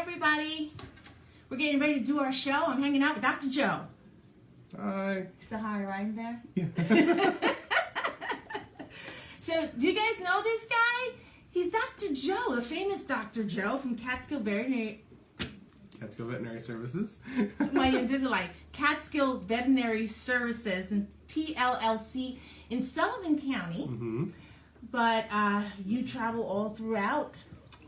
everybody. We're getting ready to do our show. I'm hanging out with Dr. Joe. Hi. So how are you riding there? Yeah. So, do you guys know this guy? He's Dr. Joe, the famous Dr. Joe from Catskill Veterinary. Catskill Veterinary Services. Catskill Veterinary Services and PLLC in Sullivan County. Mm-hmm. But you travel all throughout.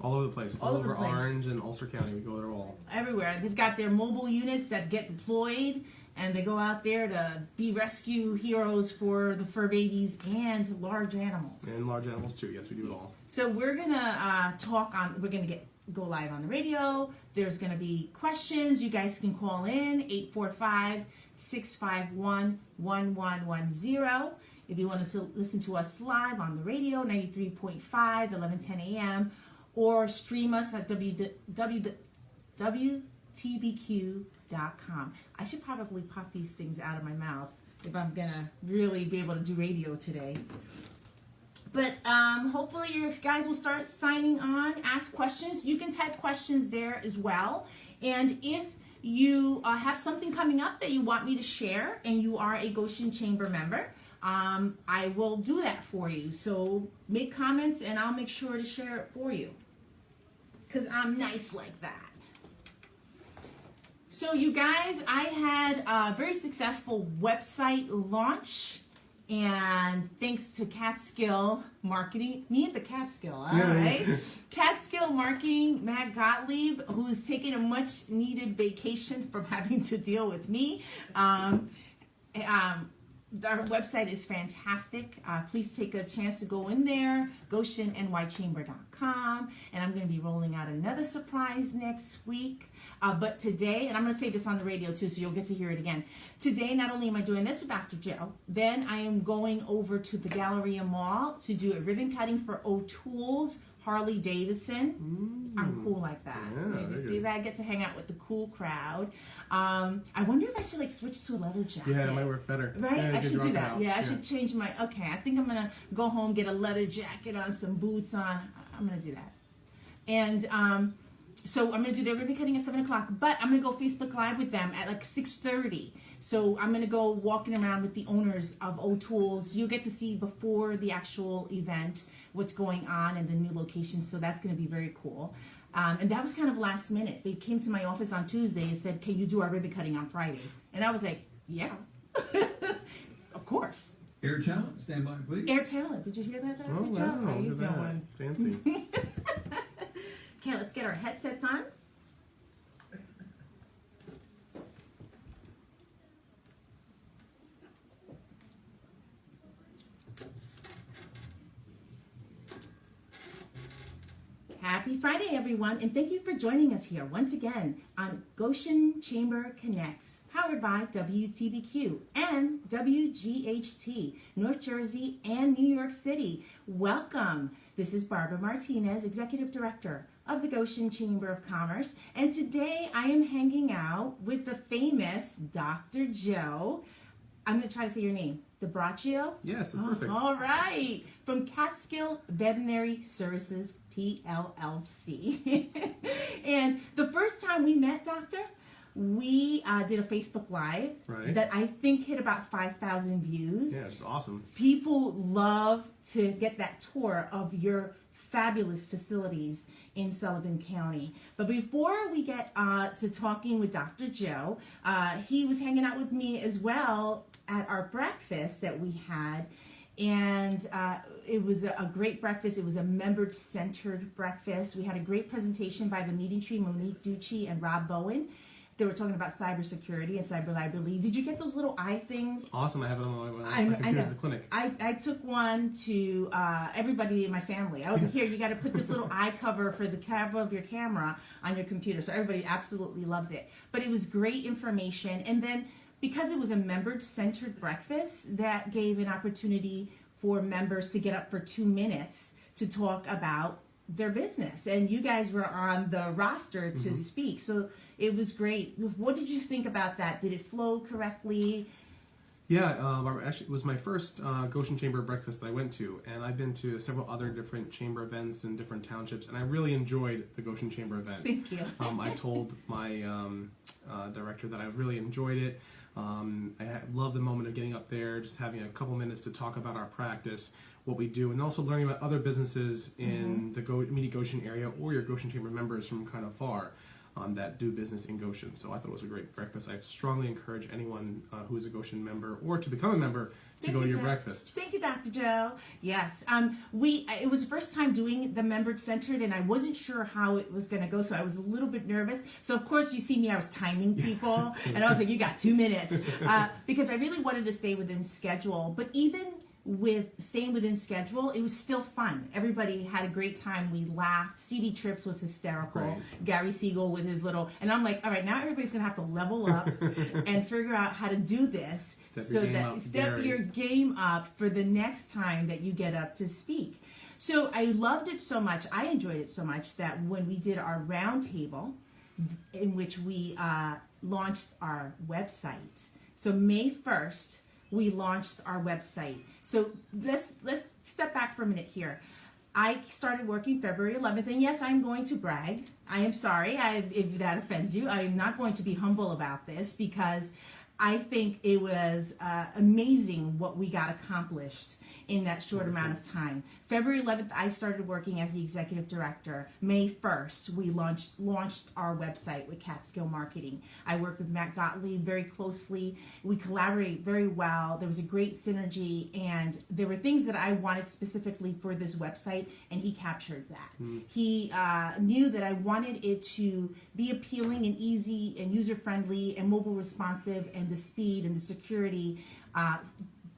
All over the place. All over Orange and Ulster County. We go there all. Everywhere. They've got their mobile units that get deployed, and they go out there to be rescue heroes for the fur babies and large animals. And large animals too. Yes, we do it all. So we're gonna we're gonna go live on the radio. There's gonna be questions. You guys can call in 845-651-1110. If you wanted to listen to us live on the radio, 93.5, 1110 a.m., or stream us at WTBQ.com. I should probably pop these things out of my mouth if I'm going to really be able to do radio today. But hopefully you guys will start signing on, ask questions. You can type questions there as well. And if you have something coming up that you want me to share and you are a Goshen Chamber member, I will do that for you. So make comments and I'll make sure to share it for you. Because I'm nice like that. So you guys, I had a very successful website launch. And thanks to Catskill Marketing, me at the Catskill, all right? Catskill Marketing, Matt Gottlieb, who's taking a much needed vacation from having to deal with me. Our website is fantastic. Please take a chance to go in there, GoshenNYChamber.com, and I'm going to be rolling out another surprise next week. But today, and I'm going to say this on the radio too, so you'll get to hear it again. Today, not only am I doing this with Dr. Joe, then I am going over to the Galleria Mall to do a ribbon cutting for O'Toole's Harley Davidson. I'm cool like that. Yeah, Did you see that? I get to hang out with the cool crowd. I wonder if I should switch to a leather jacket. Yeah, it might work better. Right? Yeah, I should do that. Out. Yeah, I should change my. Okay, I think I'm gonna go home, get a leather jacket on, some boots on. I'm gonna do that. And so I'm gonna do their ribbon cutting at 7:00, but I'm gonna go Facebook Live with them at 6:30. So I'm gonna go walking around with the owners of O'Toole's. You'll get to see before the actual event what's going on in the new location. So that's gonna be very cool. And that was kind of last minute. They came to my office on Tuesday and said, "Can you do our ribbon cutting on Friday?" And I was like, "Yeah, of course." Air Talent, stand by, please. Air Talent, did you hear that? Oh, wow. How you Look at doing? that. Fancy. Okay, let's get our headsets on. Happy Friday, everyone, and thank you for joining us here once again on Goshen Chamber Connects, powered by WTBQ and WGHT, North Jersey and New York City. Welcome. This is Barbara Martinez, Executive Director of the Goshen Chamber of Commerce, and today I am hanging out with the famous Dr. Joe. I'm going to try to say your name. DeBraccio? Yes, that's perfect. All right. From Catskill Veterinary Services PLLC. And the first time we met, Doctor, we did a Facebook Live that I think hit about 5,000 views. Yeah, it's awesome. People love to get that tour of your fabulous facilities in Sullivan County. But before we get to talking with Dr. Joe, he was hanging out with me as well at our breakfast that we had. And it was a great breakfast. It was a member-centered breakfast. We had a great presentation by the Meeting Tree, Monique Ducci and Rob Bowen. They were talking about cybersecurity and cyber liability. Did you get those little eye things? Awesome. I have it on my computer at the clinic. I took one to everybody in my family. I was like, here, you got to put this little eye cover for the cover of your camera on your computer. So everybody absolutely loves it. But it was great information. And then because it was a member-centered breakfast, that gave an opportunity for members to get up for 2 minutes to talk about their business. And you guys were on the roster to speak. So it was great. What did you think about that? Did it flow correctly? Actually, it was my first Goshen Chamber breakfast that I went to, and I've been to several other different chamber events in different townships, and I really enjoyed the Goshen Chamber event. Thank you. I told my director that I really enjoyed it. I love the moment of getting up there, just having a couple minutes to talk about our practice, what we do, and also learning about other businesses in the immediate Goshen area or your Goshen Chamber members from kind of far. That do business in Goshen. So I thought it was a great breakfast. I strongly encourage anyone who is a Goshen member or to become a member to go to your breakfast. Thank you, Dr. Joe. Yes. It was the first time doing the member-centered, and I wasn't sure how it was going to go, so I was a little bit nervous. So, of course, you see me, I was timing people, and I was like, you got 2 minutes, because I really wanted to stay within schedule. But even with staying within schedule, it was still fun. Everybody had a great time. We laughed. CD Trips was hysterical. Right. Gary Siegel with his little, and I'm like, all right, now everybody's gonna have to level up and figure out how to do this step your game up for the next time that you get up to speak. So I loved it so much. I enjoyed it so much that when we did our roundtable, in which we launched our website. So May 1st, we launched our website. So let's step back for a minute here. I started working February 11th, and yes, I'm going to brag. I am sorry if that offends you. I am not going to be humble about this because I think it was amazing what we got accomplished in that short amount of time. February 11th, I started working as the executive director. May 1st, we launched our website with Catskill Marketing. I worked with Matt Gottlieb very closely. We collaborate very well. There was a great synergy, and there were things that I wanted specifically for this website, and he captured that. He knew that I wanted it to be appealing and easy and user-friendly and mobile responsive, and the speed and the security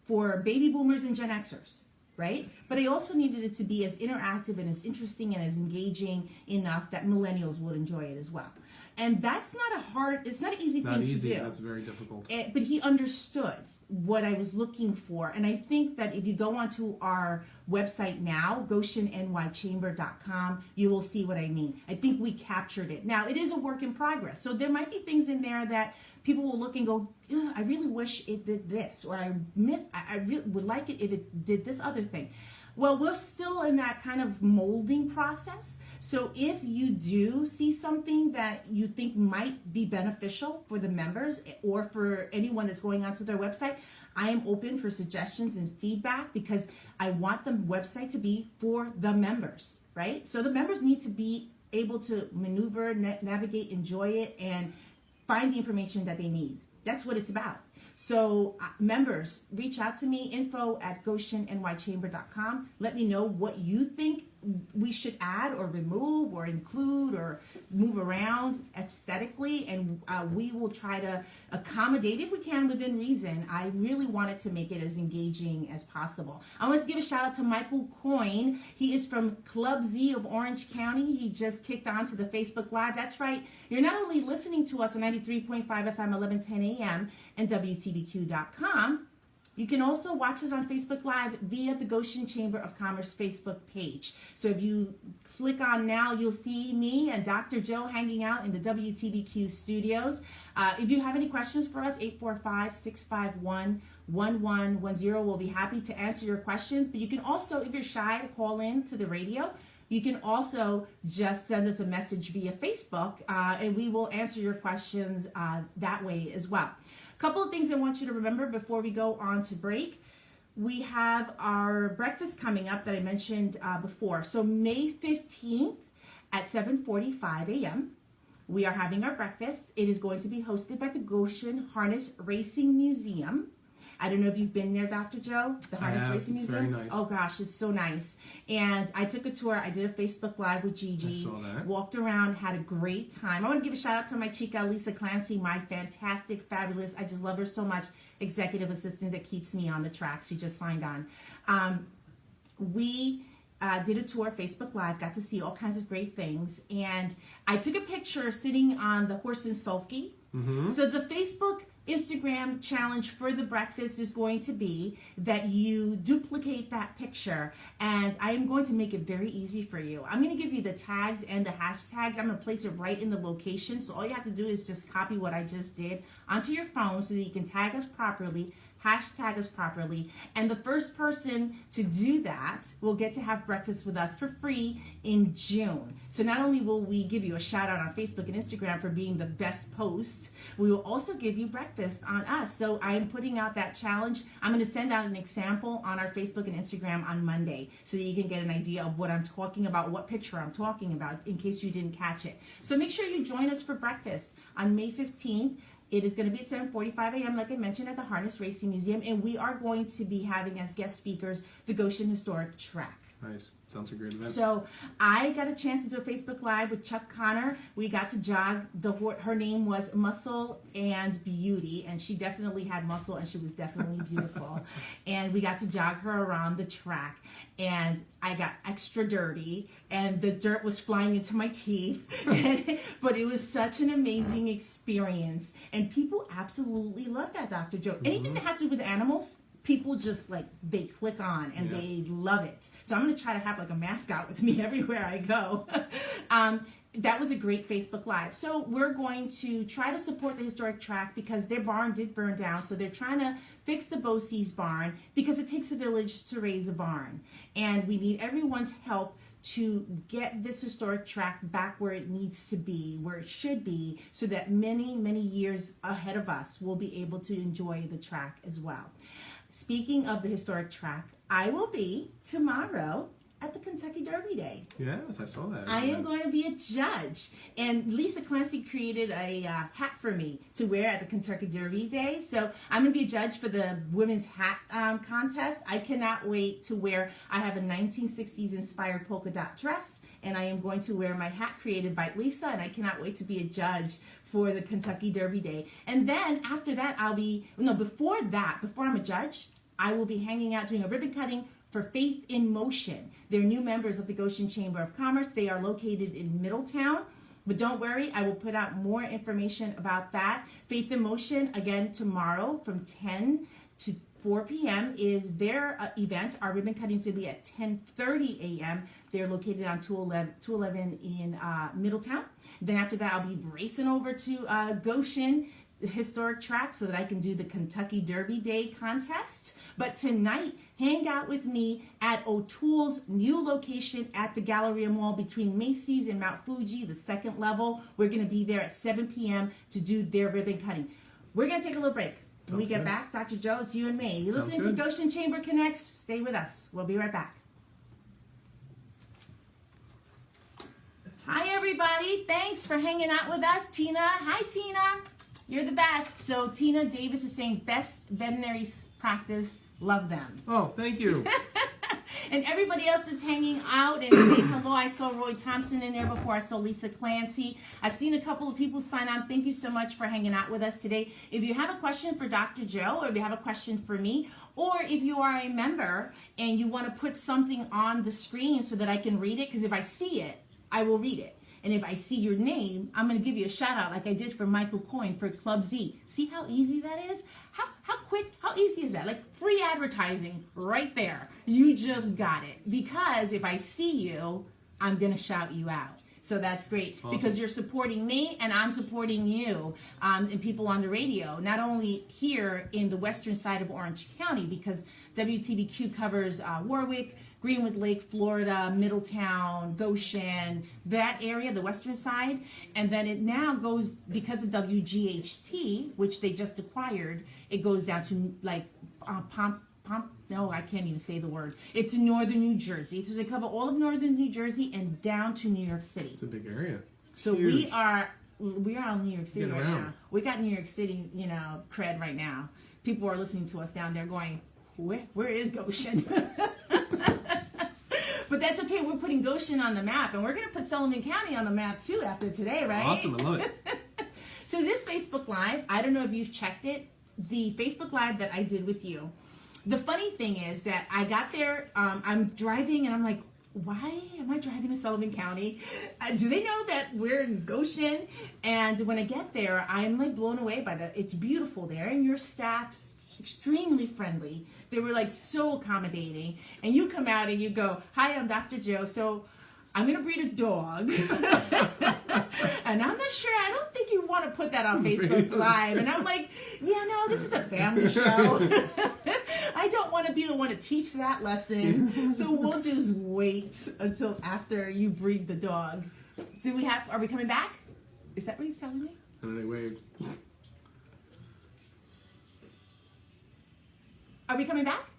for baby boomers and Gen Xers, right? But I also needed it to be as interactive and as interesting and as engaging enough that millennials would enjoy it as well. And that's it's not an easy thing to do. That's very difficult. But he understood what I was looking for. And I think that if you go onto our website now, GoshenNYChamber.com, you will see what I mean. I think we captured it. Now, it is a work in progress. So there might be things in there that people will look and go, I really wish it did this, or I really would like it if it did this other thing. Well, we're still in that kind of molding process. So if you do see something that you think might be beneficial for the members or for anyone that's going onto their website, I am open for suggestions and feedback because I want the website to be for the members, right? So the members need to be able to maneuver, navigate, enjoy it, and find the information that they need. That's what it's about. So members, reach out to me, info@GoshenNYChamber.com. Let me know what you think we should add or remove or include or move around aesthetically, and we will try to accommodate if we can within reason. I really wanted to make it as engaging as possible. I want to give a shout out to Michael Coyne. He is from Club Z of Orange County. He just kicked on to the Facebook Live. That's right. You're not only listening to us on 93.5 FM, 1110 AM, and WTBQ.com, you can also watch us on Facebook Live via the Goshen Chamber of Commerce Facebook page. So if you click on now, you'll see me and Dr. Joe hanging out in the WTBQ studios. If you have any questions for us, 845-651-1110. We'll be happy to answer your questions. But you can also, if you're shy to call in to the radio, you can also just send us a message via Facebook, and we will answer your questions that way as well. A couple of things I want you to remember before we go on to break. We have our breakfast coming up that I mentioned before. So May 15th at 7:45 a.m., we are having our breakfast. It is going to be hosted by the Goshen Harness Racing Museum. I don't know if you've been there, Dr. Joe, the Harness Racing Museum. Very nice. Oh gosh, it's so nice. And I took a tour. I did a Facebook Live with Gigi. I saw that. Walked around, had a great time. I want to give a shout out to my chica, Lisa Clancy, my fantastic, fabulous, I just love her so much, executive assistant that keeps me on the track. She just signed on. We did a tour, Facebook Live, got to see all kinds of great things. And I took a picture sitting on the horse and sulky. Mm-hmm. So the Facebook Instagram challenge for the breakfast is going to be that you duplicate that picture, and I am going to make it very easy for you. I'm going to give you the tags and the hashtags. I'm going to place it right in the location, so all you have to do is just copy what I just did onto your phone so that you can tag us properly, hashtag us properly, and the first person to do that will get to have breakfast with us for free in June. So not only will we give you a shout out on Facebook and Instagram for being the best post, we will also give you breakfast on us. So I'm putting out that challenge. I'm going to send out an example on our Facebook and Instagram on Monday so that you can get an idea of what I'm talking about, what picture I'm talking about, in case you didn't catch it. So make sure you join us for breakfast on May 15th. It is going to be at 7:45 a.m., like I mentioned, at the Harness Racing Museum, and we are going to be having as guest speakers the Goshen Historic Track. Nice. Sounds a great event. So I got a chance to do a Facebook Live with Chuck Connor. We got to jog. Her name was Muscle and Beauty, and she definitely had muscle, and she was definitely beautiful. And we got to jog her around the track, and I got extra dirty, and the dirt was flying into my teeth. But it was such an amazing experience, and people absolutely love that, Dr. Joe. Anything that has to do with animals, people just they click on and they love it. So I'm going to try to have a mascot with me everywhere I go. That was a great Facebook Live. So we're going to try to support the historic track because their barn did burn down. So they're trying to fix the Bosse's barn because it takes a village to raise a barn. And we need everyone's help to get this historic track back where it needs to be, where it should be, so that many, many years ahead of us will be able to enjoy the track as well. Speaking of the historic track, I will be tomorrow at the Kentucky Derby Day. Yes, I saw that. I am going to be a judge. And Lisa Clancy created a hat for me to wear at the Kentucky Derby Day. So I'm going to be a judge for the women's hat contest. I cannot wait to wear, I have a 1960s inspired polka dot dress, and I am going to wear my hat created by Lisa, and I cannot wait to be a judge for the Kentucky Derby Day. And then after that, before I'm a judge, I will be hanging out doing a ribbon cutting for Faith in Motion. They're new members of the Goshen Chamber of Commerce. They are located in Middletown. But don't worry, I will put out more information about that. Faith in Motion, again, tomorrow from 10 to 4 p.m. is their event. Our ribbon cutting is going to be at 10:30 a.m. They're located on 211 in Middletown. Then after that, I'll be racing over to Goshen, the historic track, so that I can do the Kentucky Derby Day contest. But tonight, hang out with me at O'Toole's new location at the Galleria Mall between Macy's and Mount Fuji, the second level. We're going to be there at 7 p.m. to do their ribbon cutting. We're going to take a little break. When we get back, Dr. Joe, it's you and me. You're listening to Goshen Chamber Connects. Stay with us. We'll be right back. Hi, everybody. Thanks for hanging out with us. Tina. Hi, Tina. You're the best. So Tina Davis is saying best veterinary practice. Love them. Oh, thank you. And everybody else that's hanging out and saying hello. I saw Roy Thompson in there before. I saw Lisa Clancy. I've seen a couple of people sign on. Thank you so much for hanging out with us today. If you have a question for Dr. Joe, or if you have a question for me, or if you are a member and you want to put something on the screen so that I can read it, because if I see it, I will read it. And if I see your name, I'm going to give you a shout out like I did for Michael Coyne for Club Z. See how easy that is? How quick, how easy is that? Like free advertising right there. You just got it. Because if I see you, I'm going to shout you out. So that's great because you're supporting me and I'm supporting you and people on the radio, not only here in the western side of Orange County, because WTBQ covers Warwick, Greenwood Lake, Florida, Middletown, Goshen, that area, the western side. And then it now goes, because of WGHT, which they just acquired, it goes down to like no, I can't even say the word. It's in northern New Jersey. So they cover all of northern New Jersey and down to New York City. It's a big area. So huge. we are on New York City Get right around. now. We got New York City, cred right now. People are listening to us down there going, where is Goshen? But that's okay. We're putting Goshen on the map, and we're going to put Sullivan County on the map too after today, right? Awesome. I love it. So this Facebook Live, I don't know if you've checked it, the Facebook Live that I did with you. The funny thing is that I got there, I'm driving, and I'm like, why am I driving to Sullivan County? Do they know that we're in Goshen? And when I get there, I'm like blown away by that. It's beautiful there, and your staff's extremely friendly. They were like so accommodating. And you come out and you go, hi, I'm Dr. Joe. So I'm going to breed a dog. And I'm not sure, I don't think you want to put that on Facebook Live. And I'm like, yeah, no, this is a family show. I don't want to be the one to teach that lesson. So we'll just wait until after you breed the dog. Are we coming back? Is that what he's telling me? And they waved. Are we coming back?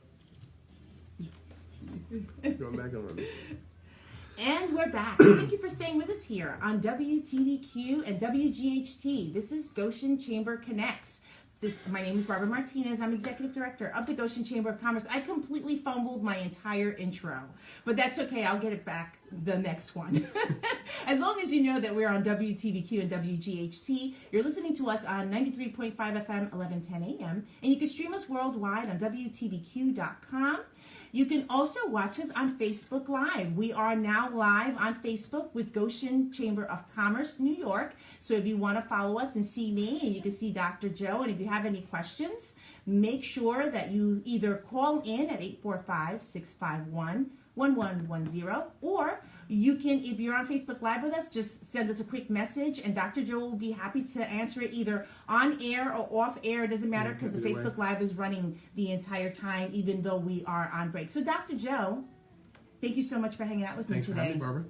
Going back on. And we're back. Thank you for staying with us here on WTBQ and WGHT. This is Goshen Chamber Connects. My name is Barbara Martinez. I'm Executive Director of the Goshen Chamber of Commerce. I completely fumbled my entire intro, but that's okay. I'll get it back the next one. As long as you know that we're on WTBQ and WGHT, you're listening to us on 93.5 FM, 1110 AM, and you can stream us worldwide on WTBQ.com. You can also watch us on Facebook Live. We are now live on Facebook with Goshen Chamber of Commerce, New York. So if you want to follow us and see me, and you can see Dr. Joe, and if you have any questions, make sure that you either call in at 845-651-1110, or you can, if you're on Facebook Live with us, just send us a quick message, and Dr. Joe will be happy to answer it either on air or off air. It doesn't matter, because the Facebook Live is running the entire time, even though we are on break. So, Dr. Joe, thank you so much for hanging out with me today. Thanks for having me, Barbara.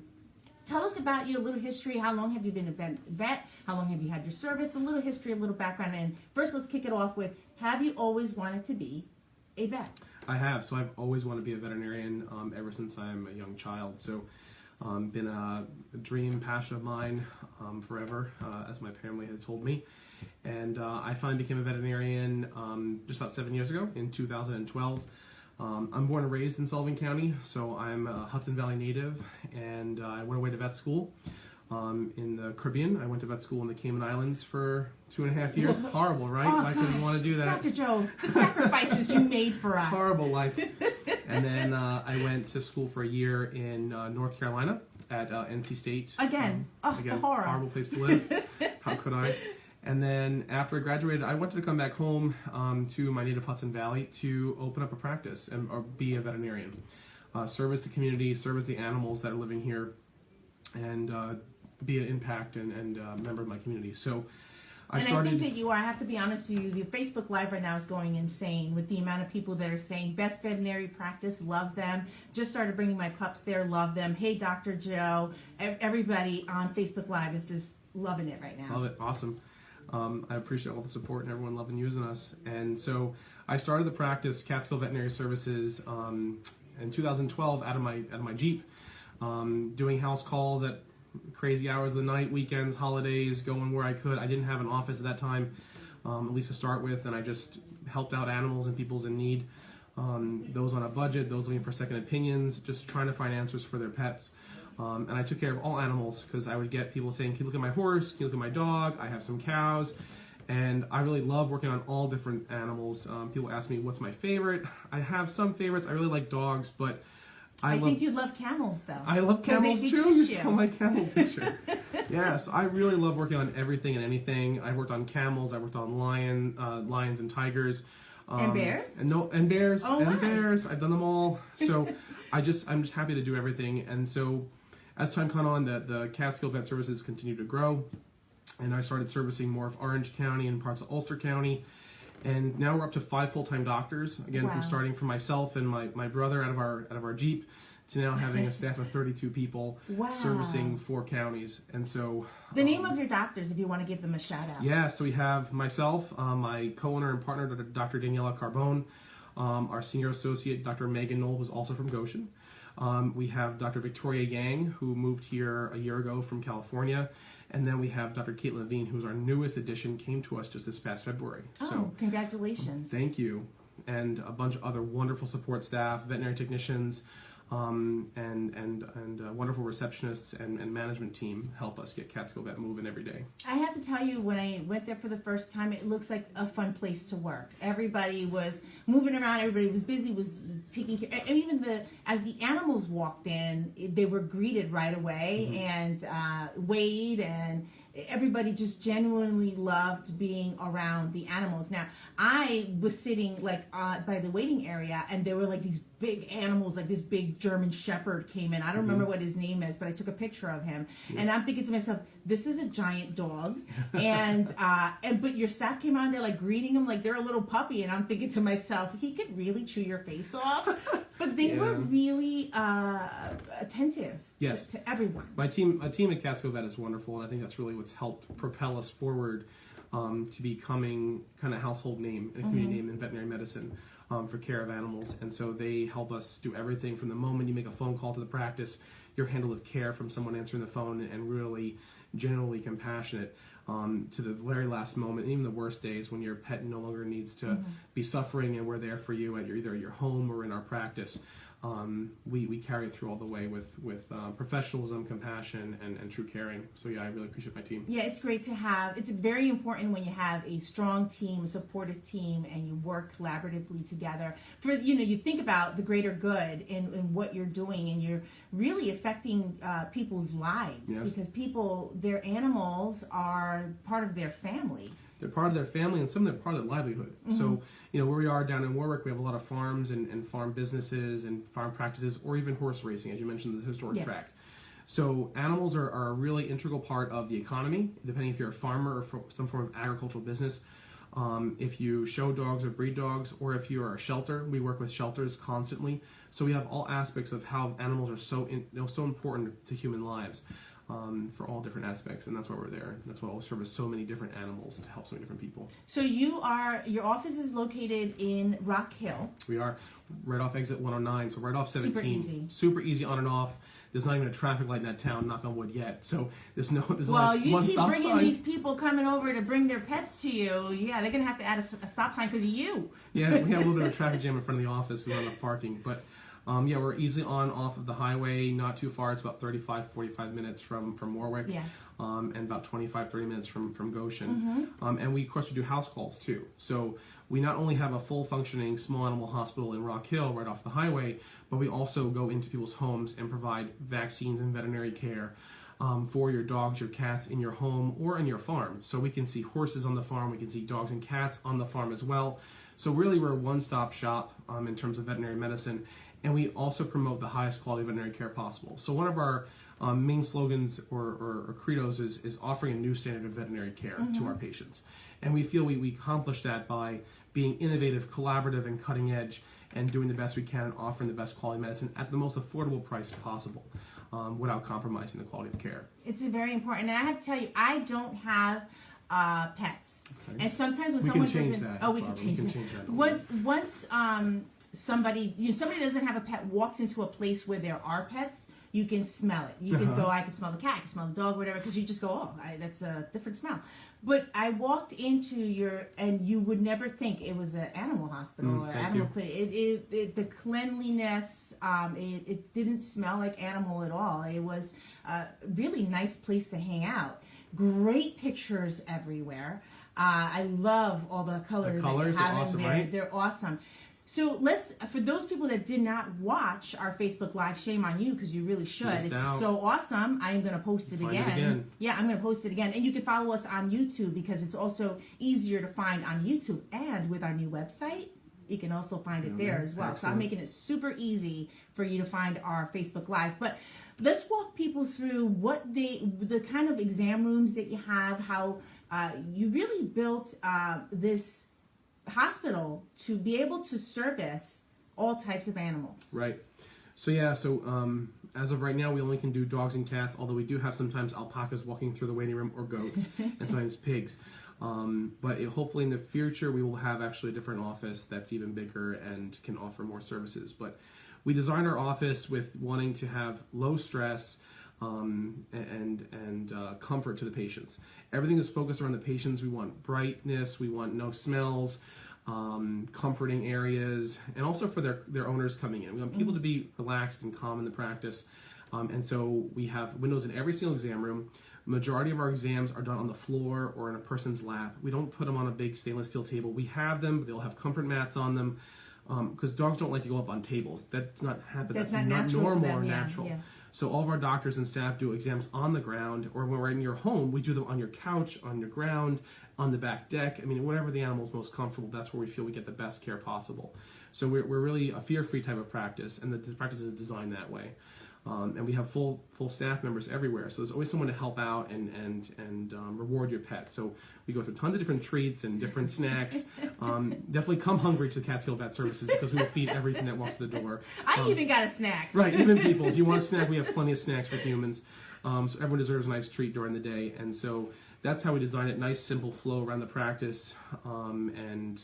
Tell us about your little history. How long have you been a vet? How long have you had your service? A little history, a little background. And first, let's kick it off with, have you always wanted to be a vet? I have. So I've always wanted to be a veterinarian ever since I'm a young child. So been a dream, passion of mine forever, as my family has told me. And I finally became a veterinarian just about 7 years ago, in 2012. I'm born and raised in Sullivan County, so I'm a Hudson Valley native, and I went away to vet school in the Caribbean. I went to vet school in the Cayman Islands for 2.5 years. Horrible, right? Oh, I couldn't want to do that. Dr. Joe, the sacrifices you made for us. Horrible life. And then I went to school for a year in North Carolina at NC State. Again, again, horror. Horrible place to live. How could I? And then after I graduated, I wanted to come back home to my native Hudson Valley to open up a practice or be a veterinarian. Service the community, service the animals that are living here, and be an impact and member of my community. So I think that you are. I have to be honest with you. The Facebook Live right now is going insane with the amount of people that are saying, best veterinary practice, love them. Just started bringing my pups there, love them. Hey, Dr. Joe. Everybody on Facebook Live is just loving it right now. Love it. Awesome. I appreciate all the support and everyone loving using us. And so I started the practice, Catskill Veterinary Services, in 2012 out of my Jeep, doing house calls at crazy hours of the night, weekends, holidays, going where I could. I didn't have an office at that time, at least to start with, and I just helped out animals and people's in need, those on a budget, those looking for second opinions, just trying to find answers for their pets. And I took care of all animals, because I would get people saying, can you look at my horse, can you look at my dog, I have some cows, and I really love working on all different animals. People ask me, what's my favorite? I have some favorites. I really like dogs, but I think you love camels, though. I love camels, too. You saw my camel picture. Yes, I really love working on everything and anything. I worked on camels, I worked on lions and tigers. And bears? And bears. Oh, and my. Bears. I've done them all. So I'm just happy to do everything. And so as time went on, the Catskill Vet Services continued to grow, and I started servicing more of Orange County and parts of Ulster County, and now we're up to 5 full-time doctors. Again, Wow. from starting from myself and my brother out of our Jeep to now having a staff of 32 people. Wow. Servicing 4 counties. And so The name of your doctors, if you want to give them a shout out. yeah, so we have myself, my co-owner and partner, Dr. Daniela Carbone, our senior associate, Dr. Megan Knoll, who's also from Goshen. We have Dr. Victoria Yang, who moved here a year ago from California. And then we have Dr. Kate Levine, who's our newest addition, came to us just this past February. Oh, So congratulations. thank you. And a bunch of other wonderful support staff, veterinary technicians, and wonderful receptionists and management team help us get Catskill Vet moving every day. I have to tell you, when I went there for the first time, it looks like a fun place to work. Everybody was moving around, everybody was busy, was taking care, and even as the animals walked in, they were greeted right away and weighed, and everybody just genuinely loved being around the animals. Now, I was sitting like by the waiting area, and there were like these big animals, like this big German Shepherd came in. I don't remember what his name is, but I took a picture of him, and I'm thinking to myself, this is a giant dog, and but your staff came on there like greeting him like they're a little puppy, and I'm thinking to myself, he could really chew your face off. But they were really attentive to everyone. My team at Catskill Vet is wonderful, and I think that's really what's helped propel us forward to becoming kind of household name and a community name in veterinary medicine for care of animals. And so they help us do everything from the moment you make a phone call to the practice, you're handled with care from someone answering the phone and really genuinely compassionate to the very last moment, and even the worst days when your pet no longer needs to be suffering, and we're there for you at either your home or in our practice. We carry it through all the way with professionalism, compassion, and true caring. So yeah, I really appreciate my team. Yeah, it's great to have. It's very important when you have a strong team, a supportive team, and you work collaboratively together. For you think about the greater good in what you're doing, and you're really affecting people's lives because their animals are part of their family. They're part of their family, and some of them are part of their livelihood. So, where we are down in Warwick, we have a lot of farms and farm businesses and farm practices, or even horse racing, as you mentioned, the historic track. So animals are a really integral part of the economy, depending if you're a farmer or for some form of agricultural business. If you show dogs or breed dogs, or if you're a shelter, we work with shelters constantly. So we have all aspects of how animals are so important to human lives. For all different aspects, and that's why we're there. That's why we service so many different animals to help so many different people. So your office is located in Rock Hill. We are right off exit 109, so right off 17. Super easy. Super easy on and off. There's not even a traffic light in that town, knock on wood, yet. So there's well, only one keep stop bringing sign. these people coming over to bring their pets to you. Yeah, they're going to have to add a stop sign because of you. Yeah, we have a little bit of a traffic jam in front of the office because we don't have enough parking, but we're easily off of the highway, not too far. It's about 35-45 minutes from Warwick, and about 25-30 minutes from Goshen. And we, of course, we do house calls too. So we not only have a full functioning small animal hospital in Rock Hill right off the highway, but we also go into people's homes and provide vaccines and veterinary care for your dogs, your cats in your home or in your farm. So we can see horses on the farm, we can see dogs and cats on the farm as well. So really we're a one-stop shop in terms of veterinary medicine. And we also promote the highest quality veterinary care possible. So one of our main slogans or credos is offering a new standard of veterinary care to our patients. And we feel we accomplish that by being innovative, collaborative, and cutting edge, and doing the best we can and offering the best quality medicine at the most affordable price possible without compromising the quality of care. It's very important. And I have to tell you, I don't have pets. Okay. And sometimes when we can change that. Once somebody doesn't have a pet, walks into a place where there are pets, you can smell it. You can go, I can smell the cat, I can smell the dog, whatever, because you just go, that's a different smell. But I walked into and you would never think it was an animal hospital or animal clinic. The cleanliness, it didn't smell like animal at all. It was a really nice place to hang out. Great pictures everywhere. I love all the colors that you have awesome, in there. Right? They're awesome. So for those people that did not watch our Facebook Live, shame on you because you really should. It's so awesome. I am going to post it again. Yeah, I'm going to post it again. And you can follow us on YouTube because it's also easier to find on YouTube. And with our new website, you can also find it there as well. Excellent. So I'm making it super easy for you to find our Facebook Live. But let's walk people through the kind of exam rooms that you have, how you really built this hospital to be able to service all types of animals. Right. So as of right now, we only can do dogs and cats, although we do have sometimes alpacas walking through the waiting room, or goats, and sometimes pigs. But hopefully in the future, we will have actually a different office that's even bigger and can offer more services. But we designed our office with wanting to have low stress and comfort to the patients. Everything is focused around the patients. We want brightness, we want no smells, comforting areas, and also for their owners coming in. We want people to be relaxed and calm in the practice. And so we have windows in every single exam room. Majority of our exams are done on the floor or in a person's lap. We don't put them on a big stainless steel table. We have them, but they'll have comfort mats on them. because dogs don't like to go up on tables. That's not happen. That's That's not natural normal for them, or yeah, natural. yeah. So all of our doctors and staff do exams on the ground, or when we're in your home, we do them on your couch, on your ground, on the back deck. I mean, whatever the animal's most comfortable, that's where we feel we get the best care possible. So we're really a fear-free type of practice, and the practice is designed that way. And we have full staff members everywhere, so there's always someone to help out and reward your pet. So we go through tons of different treats and different snacks. Definitely come hungry to Catskill Vet Services because we will feed everything that walks through the door. I even got a snack. Right, even people. If you want a snack, we have plenty of snacks for humans. So everyone deserves a nice treat during the day, and so that's how we design it. Nice, simple flow around the practice, and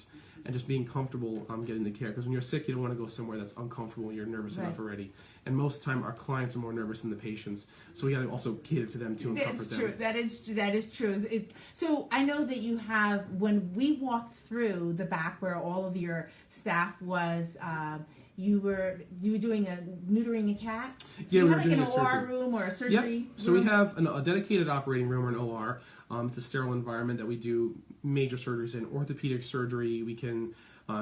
just being comfortable getting the care. Because when you're sick, you don't want to go somewhere that's uncomfortable. You're nervous enough already. And most of the time, our clients are more nervous than the patients. So we got to also cater to them too and comfort them. That's true. That is true. So I know that you have, when we walked through the back where all of your staff was, you were doing neutering a cat. So yeah, you we have were like doing an a OR surgery. room or a surgery room? So we have a dedicated operating room or an OR. It's a sterile environment that we do major surgeries in. Orthopedic surgery. We can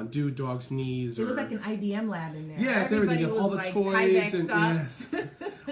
do dogs' knees. You look like an IBM lab in there. Yes, everything. You have all the like toys and yes.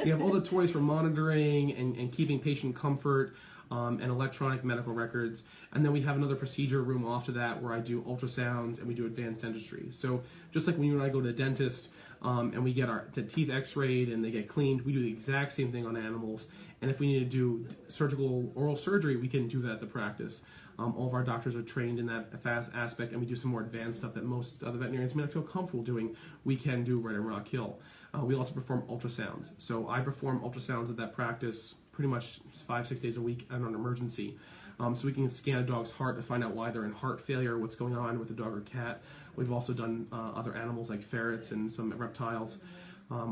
We have all the toys for monitoring and keeping patient comfort and electronic medical records. And then we have another procedure room off to that where I do ultrasounds and we do advanced dentistry. So just like when you and I go to the dentist and we get our teeth x-rayed and they get cleaned, we do the exact same thing on animals. And if we need to do surgical oral surgery, we can do that at the practice. All of our doctors are trained in that fast aspect, and we do some more advanced stuff that most other veterinarians may not feel comfortable doing. We can do right in Rock Hill. We also perform ultrasounds. So I perform ultrasounds at that practice pretty much 5-6 days a week and on emergency. So we can scan a dog's heart to find out why they're in heart failure, what's going on with the dog or cat. We've also done other animals like ferrets and some reptiles.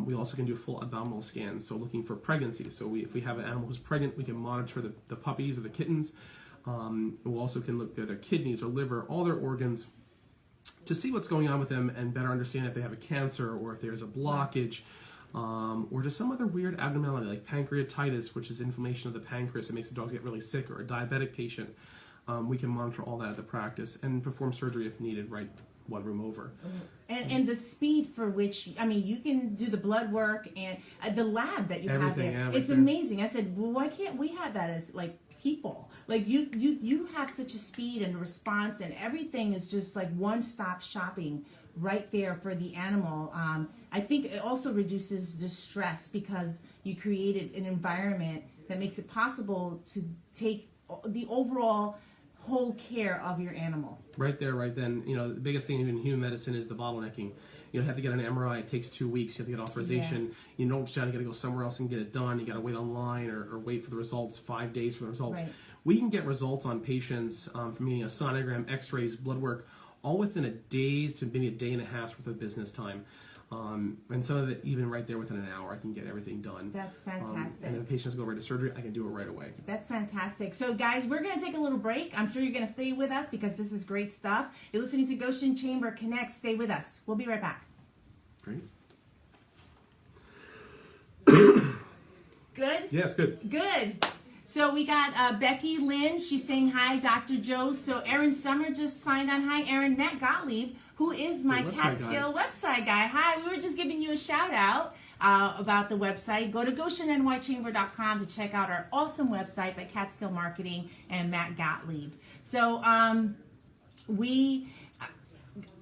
We also can do full abdominal scans, so looking for pregnancy. So if we have an animal who's pregnant, we can monitor the puppies or the kittens. We also can look at their kidneys or liver, all their organs, to see what's going on with them and better understand if they have a cancer or if there's a blockage or just some other weird abnormality like pancreatitis, which is inflammation of the pancreas that makes the dogs get really sick, or a diabetic patient. We can monitor all that at the practice and perform surgery if needed, right one room over. And the speed for which, I mean, you can do the blood work and the lab that you have there. Yeah, it's amazing. I said, well, why can't we have that as like people? Like you have such a speed and response, and everything is just like one-stop shopping right there for the animal. I think it also reduces distress because you created an environment that makes it possible to take the overall whole care of your animal. Right there, right then. You know, the biggest thing in human medicine is the bottlenecking. You have to get an MRI, it takes 2 weeks, you have to get authorization. Yeah. You don't just got to go somewhere else and get it done. You got to wait online or wait for the results, 5 days for the results. Right. We can get results on patients from meaning a sonogram, x-rays, blood work, all within a day's to maybe a day and a half's worth of business time. And some of it even right there within an hour, I can get everything done. That's fantastic. And if the patients go right to surgery, I can do it right away. That's fantastic. So guys, we're going to take a little break. I'm sure you're going to stay with us because this is great stuff. You're listening to Goshen Chamber Connects. Stay with us. We'll be right back. Great. Good? Yeah, it's good. Good. So we got Becky Lynn. She's saying hi, Dr. Joe. So Erin Summer just signed on. Hi, Erin. Matt Gottlieb, who is my Catskill website guy. Hi, we were just giving you a shout out about the website. Go to GoshenNYChamber.com to check out our awesome website by Catskill Marketing and Matt Gottlieb. So we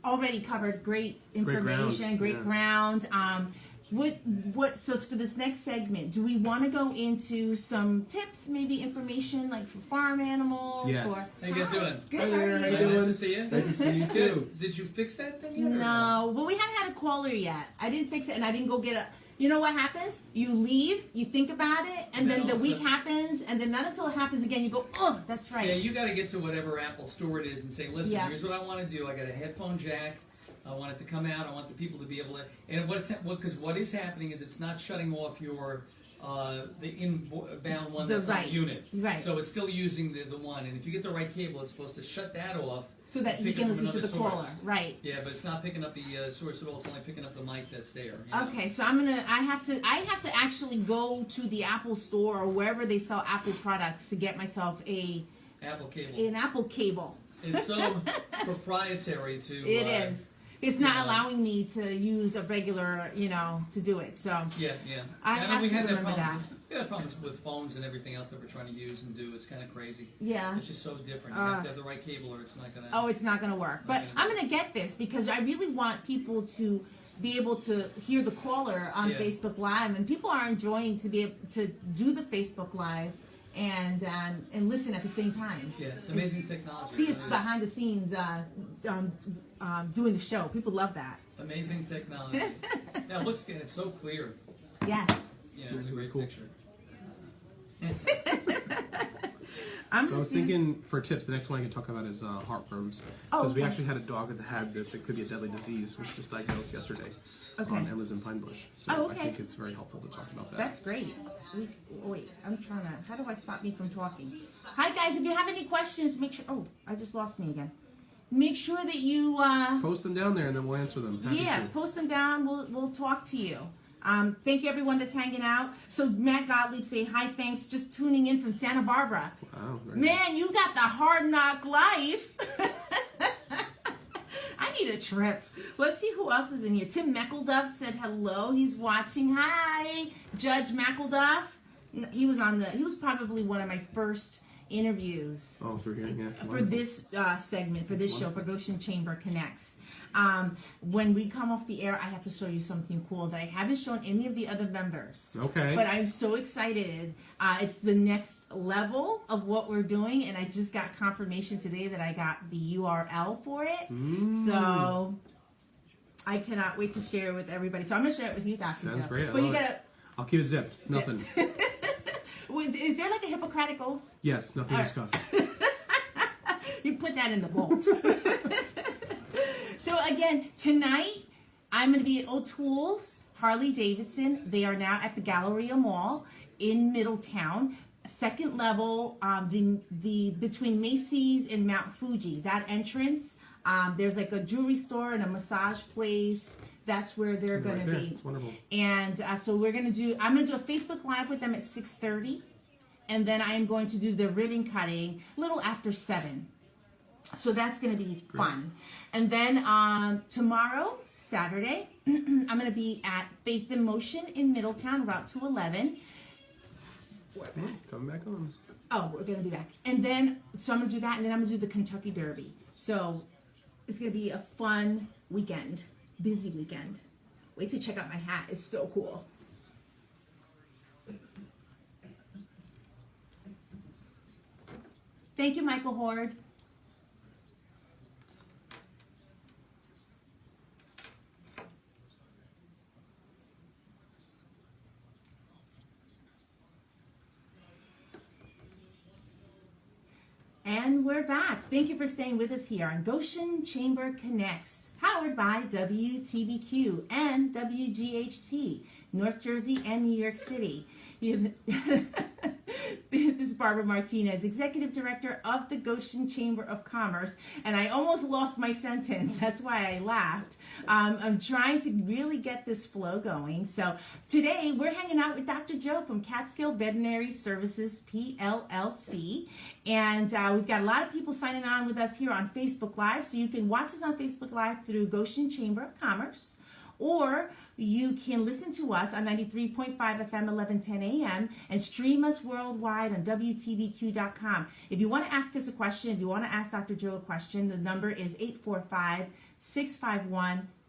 already covered great information, great ground. So for this next segment, do we want to go into some tips, maybe information like for farm animals? Yes. Or, how you guys doing? Good. How you doing? Nice to see you. Nice to see you too. Did you fix that thing yet? No, well, we haven't had a caller yet. I didn't fix it, and I didn't go get a. You know what happens? You leave, you think about it, and then the week happens, and then not until it happens again, you go, oh, that's right. Yeah, you got to get to whatever Apple store it is and say, listen, here's what I want to do. I got a headphone jack. I want it to come out. I want the people to be able to. And because what is happening is it's not shutting off your the inbound one that's on the unit. Right. So it's still using the one. And if you get the right cable, it's supposed to shut that off. So that you can listen to the caller. Right. Yeah, but it's not picking up the source at all. It's only picking up the mic that's there. Okay, so I have to actually go to the Apple store or wherever they sell Apple products to get myself an Apple cable. It's so proprietary to. It is. It's not allowing me to use a regular, to do it. So Yeah. I know have we to had remember that. We had problems with phones and everything else that we're trying to use and do. It's kind of crazy. Yeah. It's just so different. You have to have the right cable, or it's not gonna. Oh, it's not going to work. But I'm going to get this because I really want people to be able to hear the caller on Yeah. Facebook Live, and people are enjoying to be able to do the Facebook Live and listen at the same time. Yeah, it's amazing technology. See us It is. behind the scenes doing the show. People love that. Amazing technology. Yeah, it looks good. It's so clear. Yes. Yeah, it's a great Cool. picture. I'm So I was just using- thinking for tips, the next one I can talk about is heartworms. Oh, Because we okay. actually had a dog that had this. It could be a deadly disease, which was just diagnosed yesterday. Okay. And lives in Pine Bush. So Oh, okay. I think it's very helpful to talk about that. That's great. Wait, I'm trying to. How do I stop me from talking? Hi guys, if you have any questions, make sure. Oh, I just lost me again. Make sure that you. Post them down there and then we'll answer them. Happy Yeah, to. post them down. We'll talk to you. Thank you everyone that's hanging out. So Matt Gottlieb saying hi, thanks. Just tuning in from Santa Barbara. Wow. Very Man, you got the hard knock life. I need a trip. Let's see who else is in here. Tim Meckelduff said hello. He's watching. Hi, Judge Meckelduff. He was probably one of my first interviews Oh, through here, yeah. for Wonderful. this segment, for this show, for Goshen Chamber Connects. When we come off the air, I have to show you something cool that I haven't shown any of the other members. Okay. But I'm so excited. It's the next level of what we're doing, and I just got confirmation today that I got the URL for it. So I cannot wait to share it with everybody. So I'm going to share it with you, Dr. Sounds Joe. great. I But you love it. gotta. I'll keep it zipped. Zip. Nothing. Is there like a Hippocratic oath? Yes, nothing All right. discussed. You put that in the vault. So again, tonight I'm going to be at O'Toole's Harley Davidson. They are now at the Galleria Mall in Middletown. Second level, the between Macy's and Mount Fuji. That entrance, there's like a jewelry store and a massage place. That's where they're going Right to there. be. It's wonderful. And so I'm going to do a Facebook Live with them at 6:30. And then I am going to do the ribbon cutting a little after 7. So that's going to be fun. And then tomorrow, Saturday, I'm going to be at Faith in Motion in Middletown, Route 211. Come back on. Oh, we're going to be back. And then, so I'm going to do that, and then I'm going to do the Kentucky Derby. So it's going to be a fun weekend, busy weekend. Wait to check out my hat. It's so cool. Thank you, Michael Horde. And we're back. Thank you for staying with us here on Goshen Chamber Connects, powered by WTBQ and WGHT, North Jersey and New York City. This is Barbara Martinez, Executive Director of the Goshen Chamber of Commerce, and I almost lost my sentence. That's why I laughed. I'm trying to really get this flow going. So today we're hanging out with Dr. Joe from Catskill Veterinary Services PLLC, and we've got a lot of people signing on with us here on Facebook Live, so you can watch us on Facebook Live through Goshen Chamber of Commerce, or you can listen to us on 93.5 FM, 1110 AM, and stream us worldwide on WTBQ.com. If you want to ask us a question, if you want to ask Dr. Joe a question, the number is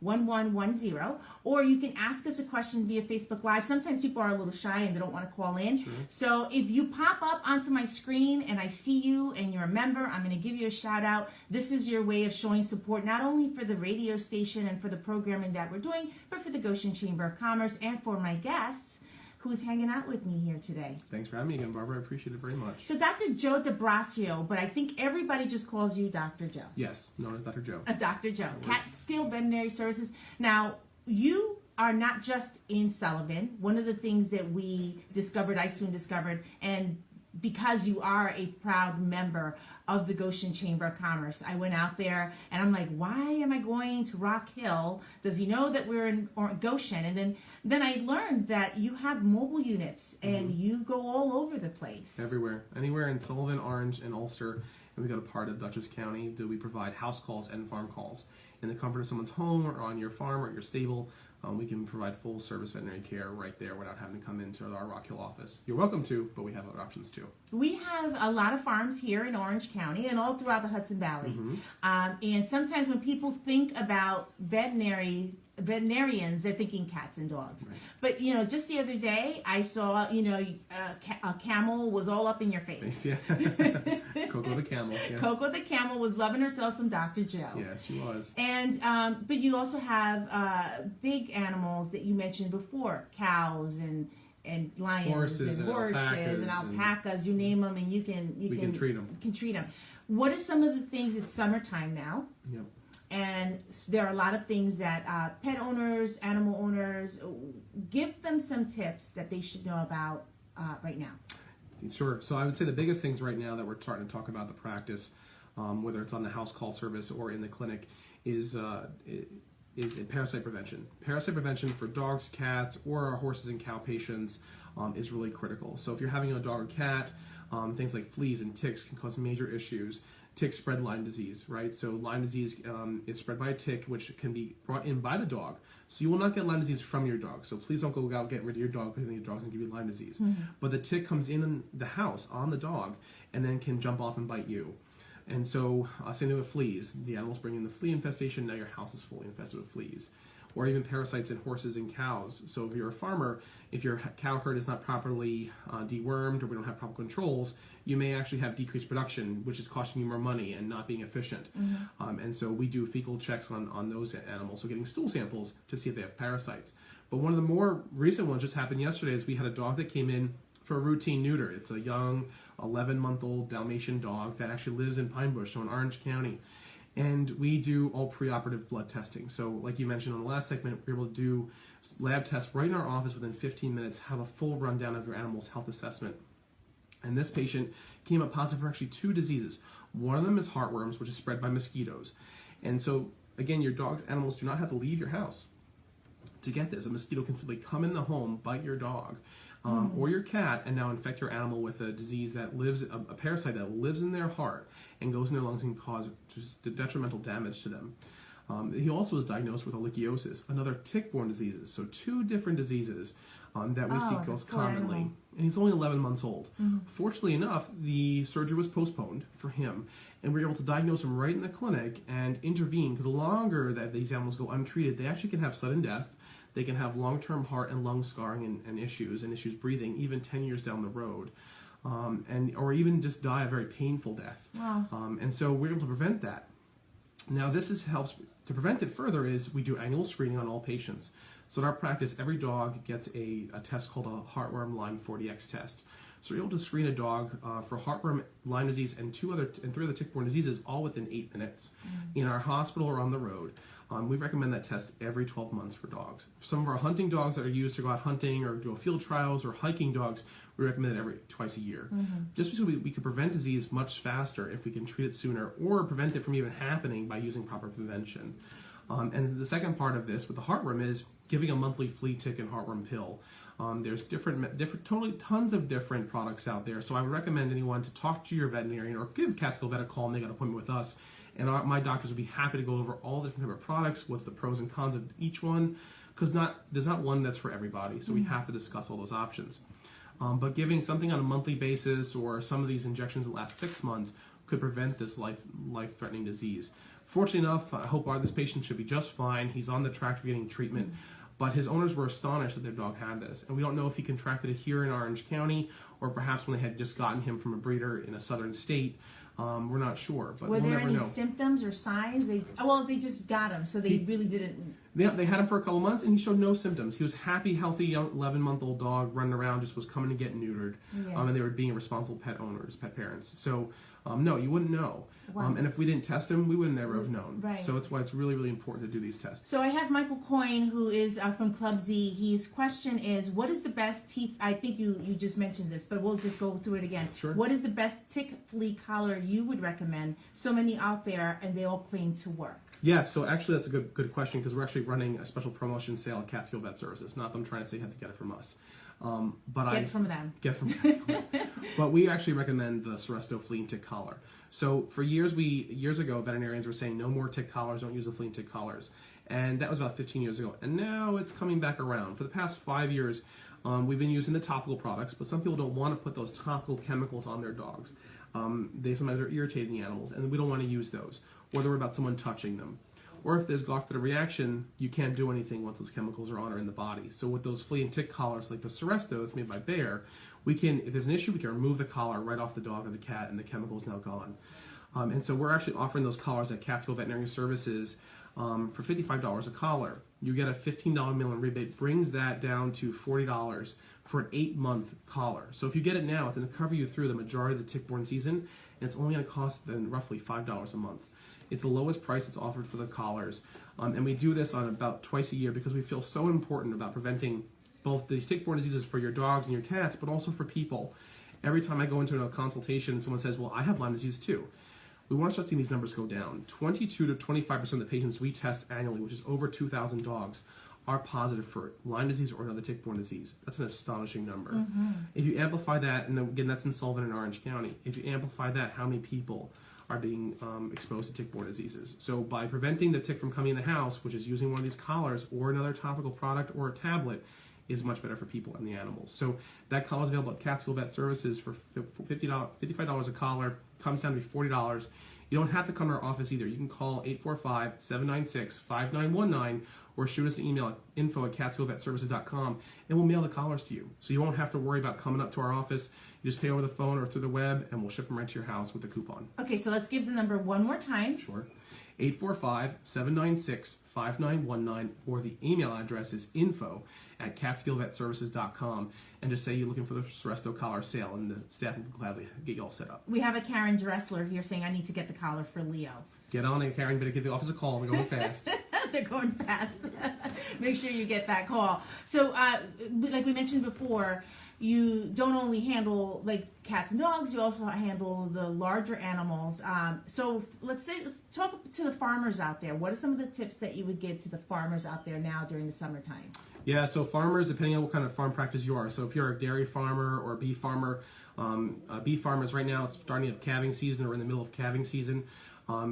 845-651-1110, or you can ask us a question via Facebook Live. Sometimes people are a little shy and they don't want to call in. Sure. So if you pop up onto my screen and I see you and you're a member, I'm going to give you a shout out. This is your way of showing support, not only for the radio station and for the programming that we're doing, but for the Goshen Chamber of Commerce and for my guests who's hanging out with me here today. Thanks for having me again, Barbara. I appreciate it very much. So Dr. Joe DeBrasio, but I think everybody just calls you Dr. Joe. Yes, known as Dr. Joe. Dr. Joe, Catskill Veterinary Services. Now, you are not just in Sullivan. One of the things that we discovered, I soon discovered, and because you are a proud member of the Goshen Chamber of Commerce, I went out there and I'm like, why am I going to Rock Hill? Does he know that we're in Goshen? And then I learned that you have mobile units and you go all over the place. Everywhere. Anywhere in Sullivan, Orange, and Ulster. And we got a part of Dutchess County that we provide house calls and farm calls. in the comfort of someone's home or on your farm or your stable. We can provide full service veterinary care right there without having to come into our Rock Hill office. You're welcome to, but we have other options too. We have a lot of farms here in Orange County and all throughout the Hudson Valley. And sometimes when people think about veterinarians, they're thinking cats and dogs. Right. But, just the other day, I saw, a camel was all up in your face. Yeah. Coco the camel. Yes. Coco the camel was loving herself some Dr. Joe. Yes, she was. And, but you also have big animals that you mentioned before, cows and lions Horses and and alpacas, you name them, and you can treat them. You can treat them. What are some of the things? It's summertime now. Yep. And there are a lot of things that pet owners, animal owners, give them some tips that they should know about right now. Sure. So I would say the biggest things right now that we're starting to talk about the practice, whether it's on the house call service or in the clinic, is parasite prevention. Parasite prevention for dogs, cats, or our horses and cow patients is really critical. So if you're having a dog or cat, things like fleas and ticks can cause major issues. Ticks spread Lyme disease, right? So Lyme disease is spread by a tick, which can be brought in by the dog. So you will not get Lyme disease from your dog. So please don't go out getting rid of your dog because your dog's going to give you Lyme disease. But the tick comes in the house on the dog and then can jump off and bite you. And so same thing with fleas. The animals bring in the flea infestation. Now your house is fully infested with fleas. Or even parasites in horses and cows. So if you're a farmer, if your cow herd is not properly dewormed or we don't have proper controls, you may actually have decreased production, which is costing you more money and not being efficient. And so we do fecal checks on those animals, so getting stool samples to see if they have parasites. But one of the more recent ones just happened yesterday is we had a dog that came in for a routine neuter. It's a young 11-month-old Dalmatian dog that actually lives in Pine Bush, so in Orange County. And we do all preoperative blood testing. So like you mentioned on the last segment, we're able to do lab tests right in our office within 15 minutes, have a full rundown of your animal's health assessment. And this patient came up positive for actually 2 diseases. One of them is heartworms, which is spread by mosquitoes. And so, again, your dog's animals do not have to leave your house to get this. A mosquito can simply come in the home, bite your dog or your cat, and now infect your animal with a disease that lives, a parasite that lives in their heart and goes in their lungs and causes just detrimental damage to them. He also was diagnosed with ehrlichiosis, another tick-borne disease. So 2 different diseases that we see most commonly. And he's only 11 months old. Fortunately enough, the surgery was postponed for him, and we were able to diagnose him right in the clinic and intervene, because the longer that these animals go untreated, they actually can have sudden death. They can have long-term heart and lung scarring and issues breathing, even 10 years down the road. Or even just die a very painful death. And so we're able to prevent that. Now this helps to prevent it further is we do annual screening on all patients. So in our practice, every dog gets a test called a heartworm Lyme 40X test. So we're able to screen a dog for heartworm, Lyme disease, and 3 other tick-borne diseases all within 8 minutes. In our hospital or on the road. We recommend that test every 12 months for dogs. For some of our hunting dogs that are used to go out hunting or do field trials, or hiking dogs, we recommend it twice a year. Just because we can prevent disease much faster if we can treat it sooner, or prevent it from even happening by using proper prevention. And the second part of this with the heartworm is giving a monthly flea, tick, and heartworm pill. There's tons of different products out there. So I would recommend anyone to talk to your veterinarian or give Catskill Vet a call and make an appointment with us. And my doctors would be happy to go over all the different type of products, what's the pros and cons of each one, because there's not one that's for everybody. So we have to discuss all those options. But giving something on a monthly basis or some of these injections that last 6 months could prevent this life-threatening disease. Fortunately enough, I hope this patient should be just fine. He's on the track for getting treatment. But his owners were astonished that their dog had this. And we don't know if he contracted it here in Orange County or perhaps when they had just gotten him from a breeder in a southern state. We're not sure, but were we'll there never any know. symptoms or signs? They just got him, so they really didn't. They had him for a couple months, and he showed no symptoms. He was happy, healthy, young 11-month-old dog running around, just was coming to get neutered, and they were being responsible pet owners, pet parents. So, no, you wouldn't know. Wow. And if we didn't test him, we would never have known. Right. So that's why it's really, really important to do these tests. So I have Michael Coyne, who is from Club Z. His question is, what is the best teeth? I think you just mentioned this, but we'll just go through it again. Sure. What is the best tick flea collar you would recommend? So many out there, and they all claim to work. Yeah, so actually that's a good question, because we're actually running a special promotion sale at Catskill Vet Services. Not that I'm trying to say you have to get it from us. Get from them. Get from them. But we actually recommend the Seresto flea and tick collar. So for years ago, veterinarians were saying no more tick collars, don't use the flea and tick collars. And that was about 15 years ago. And now it's coming back around. For the past 5 years, we've been using the topical products, but some people don't want to put those topical chemicals on their dogs. They sometimes are irritating the animals, and we don't want to use those. Or they're about someone touching them. Or if there's a reaction, you can't do anything once those chemicals are on or in the body. So with those flea and tick collars, like the Seresto that's made by Bayer, if there's an issue, we can remove the collar right off the dog or the cat, and the chemical is now gone. And so we're actually offering those collars at Catskill Veterinary Services for $55 a collar. You get a $15 mail-in rebate, brings that down to $40 for an 8-month collar. So if you get it now, it's going to cover you through the majority of the tick-borne season, and it's only going to cost then roughly $5 a month. It's the lowest price that's offered for the collars. And we do this on about twice a year because we feel so important about preventing both these tick-borne diseases for your dogs and your cats, but also for people. Every time I go into a consultation, someone says, well, I have Lyme disease too. We want to start seeing these numbers go down. 22 to 25% of the patients we test annually, which is over 2,000 dogs, are positive for Lyme disease or another tick-borne disease. That's an astonishing number. Mm-hmm. If you amplify that, and again, that's in Sullivan and Orange County, if you amplify that, how many people are being exposed to tick-borne diseases? So by preventing the tick from coming in the house, which is using one of these collars or another topical product or a tablet, is much better for people and the animals. So that collar is available at Catskill Vet Services for $55 a collar. Comes down to be $40. You don't have to come to our office either. You can call 845-796-5919 or shoot us an email at info@catskillvetservices.com, and we'll mail the collars to you. So you won't have to worry about coming up to our office. You just pay over the phone or through the web, and we'll ship them right to your house with a coupon. Okay, so let's give the number one more time. Sure. 845-796-5919, or the email address is info@catskillvetservices.com, and just say you're looking for the Seresto collar sale, and the staff will gladly get you all set up. We have a Karen Dressler here saying, I need to get the collar for Leo. Get on it, Karen. Better give the office a call. They're going fast. They're going fast. Make sure you get that call. So, like we mentioned before, you don't only handle like cats and dogs, you also handle the larger animals. So let's talk to the farmers out there. What are some of the tips that you would give to the farmers out there now during the summertime? Yeah, so farmers, depending on what kind of farm practice you are. So if you're a dairy farmer or a beef farmer, beef farmers right now, it's starting of calving season or in the middle of calving season.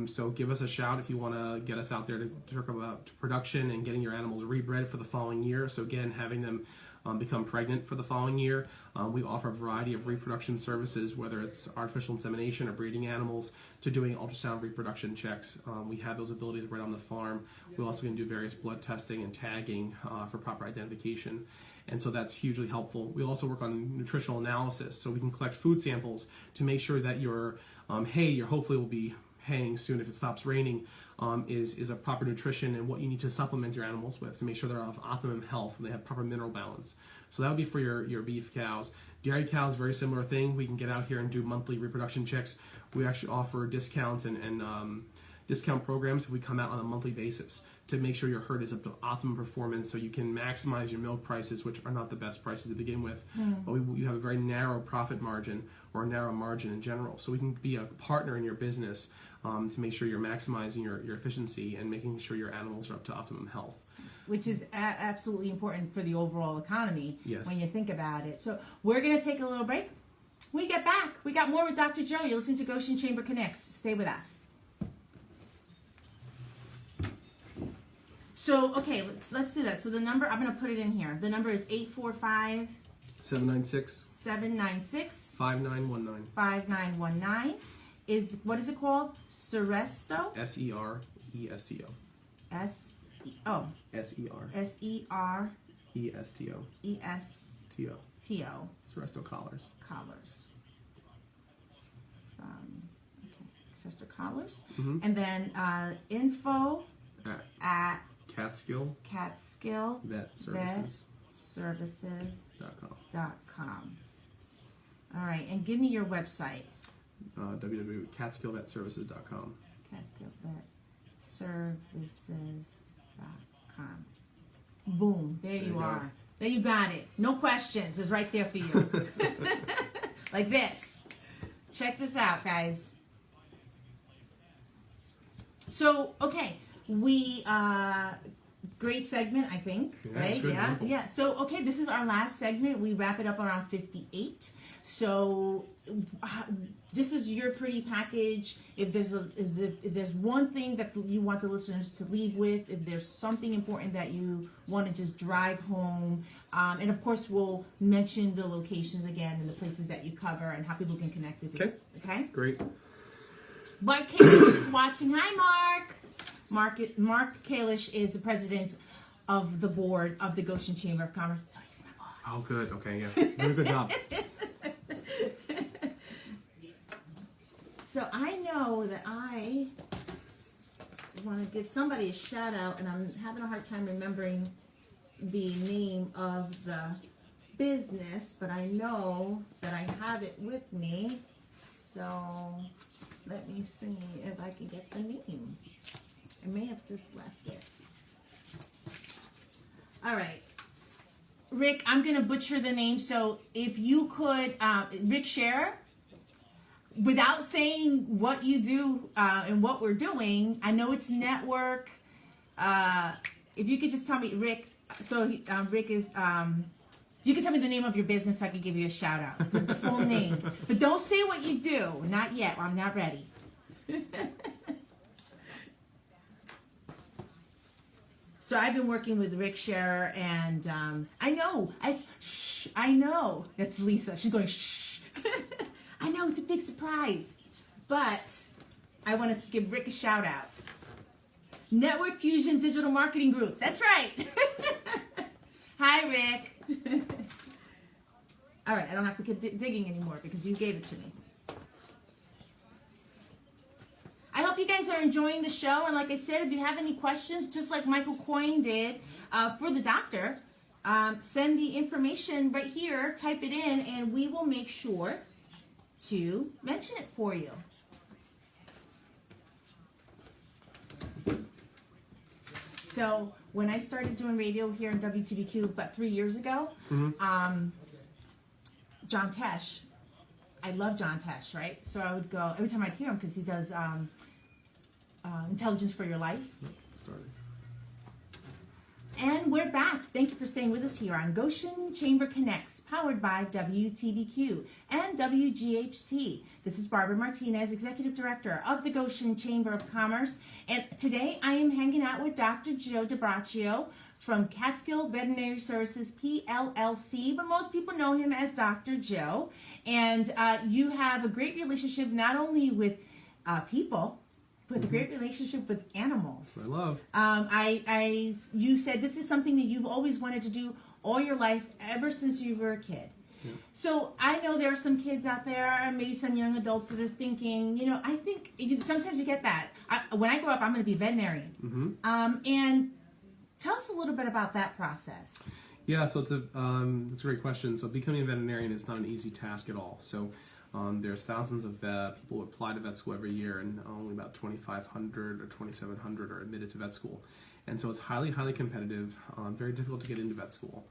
So give us a shout if you want to get us out there to talk about production and getting your animals rebred for the following year. So again, having them become pregnant for the following year. We offer a variety of reproduction services, whether it's artificial insemination or breeding animals, to doing ultrasound reproduction checks. We have those abilities right on the farm. We also can do various blood testing and tagging for proper identification. And so that's hugely helpful. We also work on nutritional analysis, so we can collect food samples to make sure that your hay, your hopefully will be haying soon if it stops raining, is a proper nutrition and what you need to supplement your animals with to make sure they're of optimum health and they have proper mineral balance. So that would be for your beef cows. Dairy cows, very similar thing. We can get out here and do monthly reproduction checks. We actually offer discounts and discount programs if we come out on a monthly basis to make sure your herd is up to optimum performance so you can maximize your milk prices, which are not the best prices to begin with. But you have a very narrow profit margin or a narrow margin in general. So we can be a partner in your business to make sure you're maximizing your efficiency and making sure your animals are up to optimum health. Which is absolutely important for the overall economy. Yes. When you think about it. So we're going to take a little break. When we get back, we got more with Dr. Joe. You're listening to Goshen Chamber Connects. Stay with us. So, okay, let's do that. So the number, I'm going to put it in here. The number is 845 796 5919. 5919. What is it called? Seresto? Seresto. S-E-R. Seresto. E-S-T-O. Seresto collars. Collars. Seresto collars. Mm-hmm. And then info at Catskill Vet Services.com. All right, and give me your website. www.catskillvetservices.com. Catskillvetservices.com. Boom, there you are. There you got it. No questions. It's right there for you. Like this. Check this out, guys. So, okay, we Great segment, I think. Yeah, right? good, Yeah. wonderful. Yeah. So, okay, this is our last segment. We wrap it up around 58. So, this is your pretty package. If there's one thing that you want the listeners to leave with, if there's something important that you want to just drive home, and of course we'll mention the locations again and the places that you cover and how people can connect with you. Okay. Great. Mark Kalish is watching. Hi, Mark. Mark Kalish is the president of the board of the Goshen Chamber of Commerce. So he's my boss. Oh, good. Okay, yeah. Very good job. So I know that I want to give somebody a shout out, and I'm having a hard time remembering the name of the business, but I know that I have it with me. So let me see if I can get the name. I may have just left it. All right. Rick, I'm going to butcher the name. So if you could, Rick Scherer, without saying what you do and what we're doing, I know it's network. If you could just tell me, Rick, so Rick is, you can tell me the name of your business so I can give you a shout out, the full name. But don't say what you do. Not yet. I'm not ready. So I've been working with Rick Scherer, and I know that's Lisa. She's going shh. I know it's a big surprise, but I want to give Rick a shout out. Network Fusion Digital Marketing Group. That's right. Hi, Rick. All right, I don't have to keep digging anymore because you gave it to me. I hope you guys are enjoying the show. And like I said, if you have any questions, just like Michael Coyne did for the doctor, send the information right here, type it in, and we will make sure to mention it for you. So when I started doing radio here in WTBQ about 3 years ago, John Tesh, I love John Tesh, right? So I would go every time I'd hear him because he does Intelligence for Your Life. Started. And we're back. Thank you for staying with us here on Goshen Chamber Connects, powered by WTBQ and WGHT. This is Barbara Martinez, Executive Director of the Goshen Chamber of Commerce. And today I am hanging out with Dr. Joe DiBraccio from Catskill Veterinary Services PLLC, but most people know him as Dr. Joe. And you have a great relationship not only with people, but a great relationship with animals. I love. You said this is something that you've always wanted to do all your life, ever since you were a kid. Yeah. So I know there are some kids out there, and maybe some young adults that are thinking, I think sometimes you get that. When I grow up, I'm going to be a veterinarian. Mm-hmm. And tell us a little bit about that process. Yeah, so it's a great question. So becoming a veterinarian is not an easy task at all. So there's thousands of people who apply to vet school every year, and only about 2,500 or 2,700 are admitted to vet school. And so it's highly, highly competitive, very difficult to get into vet school.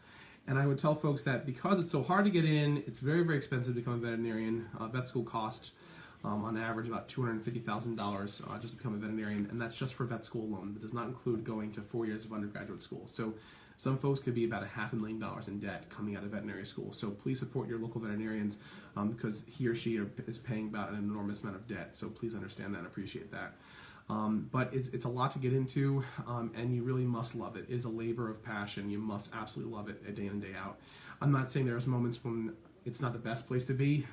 And I would tell folks that because it's so hard to get in, it's very, very expensive to become a veterinarian. Vet school costs, on average, about $250,000 just to become a veterinarian, and that's just for vet school alone. It does not include going to 4 years of undergraduate school. So some folks could be about $500,000 in debt coming out of veterinary school. So please support your local veterinarians because he or she is paying about an enormous amount of debt. So please understand that and appreciate that. But it's a lot to get into, and you really must love it. It is a labor of passion. You must absolutely love it day in and day out. I'm not saying there's moments when it's not the best place to be.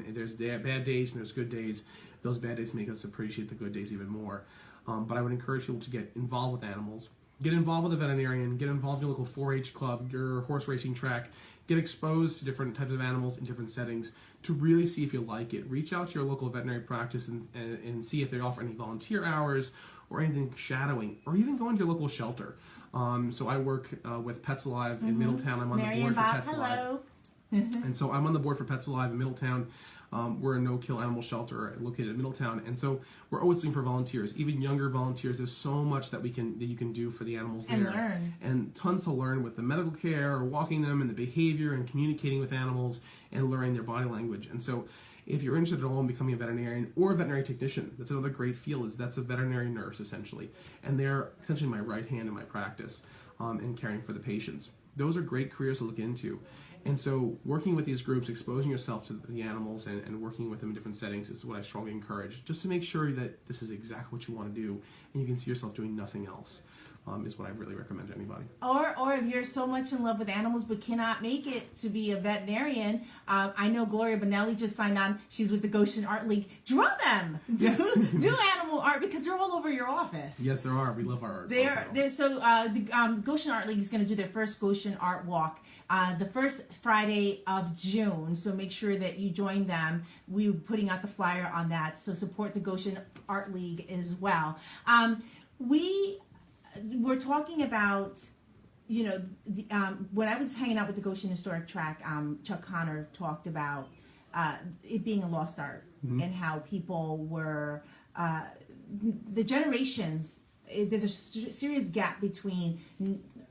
There's bad days and there's good days. Those bad days make us appreciate the good days even more. But I would encourage people to get involved with animals. Get involved with a veterinarian, get involved in your local 4-H club, your horse racing track, get exposed to different types of animals in different settings to really see if you like it. Reach out to your local veterinary practice and see if they offer any volunteer hours or anything shadowing, or even go into your local shelter. So I work with Pets Alive in Middletown. I'm on the board for Pets Alive. And so I'm on the board for Pets Alive in Middletown. We're a no-kill animal shelter located in Middletown, and so we're always looking for volunteers, even younger volunteers. There's so much that you can do for the animals there, and learn, and tons to learn with the medical care, or walking them, and the behavior, and communicating with animals, and learning their body language. And so, if you're interested at all in becoming a veterinarian or a veterinary technician, that's another great field. That's a veterinary nurse essentially, and they're essentially my right hand in my practice. and caring for the patients. Those are great careers to look into. And so working with these groups, exposing yourself to the animals and working with them in different settings is what I strongly encourage, just to make sure that this is exactly what you want to do and you can see yourself doing nothing else. Is what I really recommend to anybody. Or if you're so much in love with animals but cannot make it to be a veterinarian, I know Gloria Bonelli just signed on. She's with the Goshen Art League. Draw them. Do animal art because they're all over your office. Yes, there are. We love our art. The Goshen Art League is going to do their first Goshen Art Walk the first Friday of June. So make sure that you join them. We're putting out the flyer on that. So support the Goshen Art League as well. We're talking about, when I was hanging out with the Goshen Historic Tract, Chuck Connor talked about it being a lost art and how people were, the generations, there's a serious gap between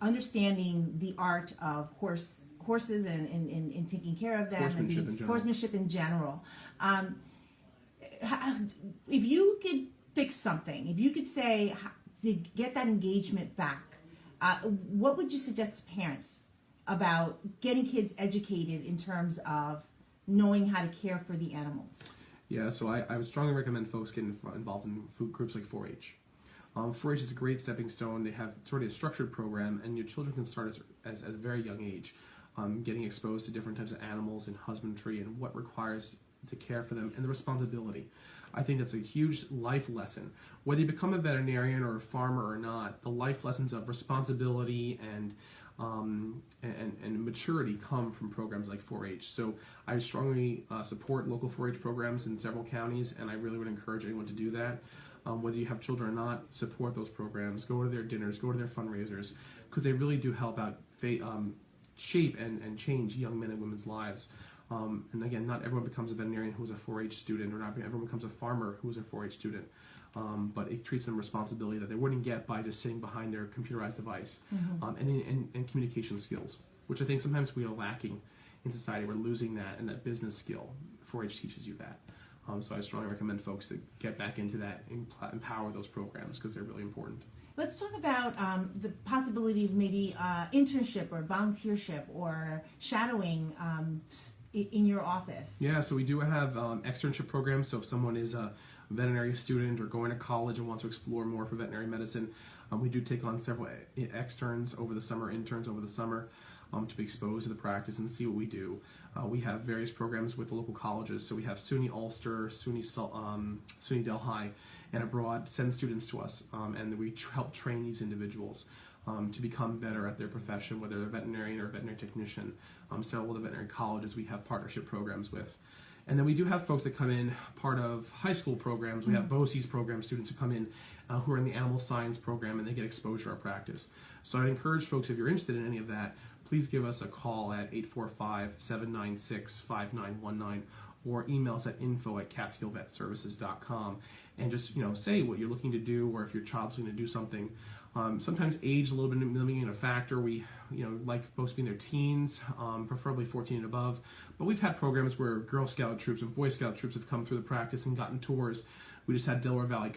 understanding the art of horses and taking care of them, horsemanship in general. If you could fix something, if you could say, to get that engagement back, what would you suggest to parents about getting kids educated in terms of knowing how to care for the animals? Yeah, so I would strongly recommend folks getting involved in food groups like 4-H. 4-H is a great stepping stone. They have sort of a structured program, and your children can start as a very young age, getting exposed to different types of animals and husbandry and what requires to care for them and the responsibility. I think that's a huge life lesson. Whether you become a veterinarian or a farmer or not, the life lessons of responsibility and maturity come from programs like 4-H. So I strongly support local 4-H programs in several counties, and I really would encourage anyone to do that. Whether you have children or not, support those programs. Go to their dinners, go to their fundraisers, because they really do help out shape and change young men and women's lives. And again, not everyone becomes a veterinarian who is a 4-H student, or not everyone becomes a farmer who is a 4-H student. But it treats them responsibility that they wouldn't get by just sitting behind their computerized device. And communication skills, which I think sometimes we are lacking in society. We're losing that, and that business skill. 4-H teaches you that. So I strongly recommend folks to get back into that and empower those programs because they're really important. Let's talk about the possibility of maybe internship or volunteership or shadowing in your office. Yeah, so we do have externship programs. So if someone is a veterinary student or going to college and wants to explore more for veterinary medicine, we do take on several externs over the summer, interns over the summer, to be exposed to the practice and see what we do. We have various programs with the local colleges. So we have SUNY Ulster, SUNY Delhi, and abroad send students to us, and we help train these individuals to become better at their profession, whether they're a veterinarian or a veterinary technician. Several of the veterinary colleges we have partnership programs with. And then we do have folks that come in part of high school programs. We have BOCES program students who come in who are in the animal science program, and they get exposure to our practice. So I'd encourage folks, if you're interested in any of that, please give us a call at 845-796-5919 or email us at info@catskillvetservices.com and just say what you're looking to do, or if your child's going to do something. Sometimes age is a little bit limiting a factor. We like folks to be in their teens, preferably 14 and above. But we've had programs where Girl Scout troops and Boy Scout troops have come through the practice and gotten tours. We just had Delaware Valley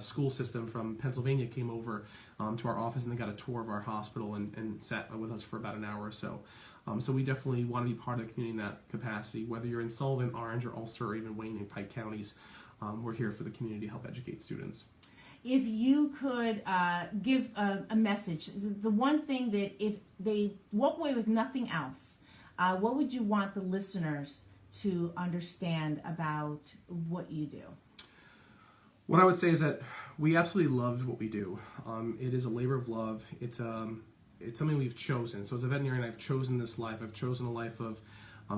school system from Pennsylvania came over to our office, and they got a tour of our hospital and sat with us for about an hour or so. So we definitely want to be part of the community in that capacity. Whether you're in Sullivan, Orange, or Ulster, or even Wayne and Pike counties, we're here for the community to help educate students. If you could give a message, the one thing that if they walk away with nothing else, what would you want the listeners to understand about what you do? What I would say is that we absolutely love what we do. It is a labor of love. It's something we've chosen. So as a veterinarian, I've chosen this life. I've chosen a life of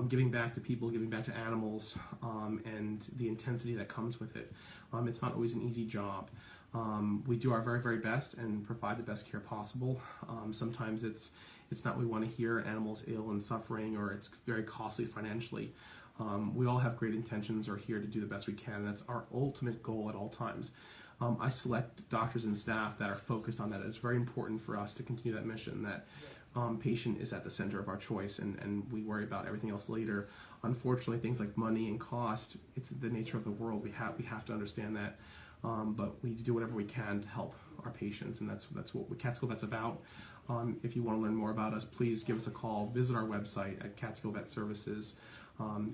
giving back to people, giving back to animals, and the intensity that comes with it. It's not always an easy job. We do our very, very best and provide the best care possible. Sometimes it's not what we want to hear, animals ill and suffering, or it's very costly financially. We all have great intentions, are here to do the best we can, and that's our ultimate goal at all times. I select doctors and staff that are focused on that. It's very important for us to continue that mission, that patient is at the center of our choice, and we worry about everything else later. Unfortunately, things like money and cost, it's the nature of the world. We have to understand that. but we do whatever we can to help our patients, and that's what Catskill Vet's about. If you want to learn more about us, please give us a call. Visit our website at Catskill Vet Services.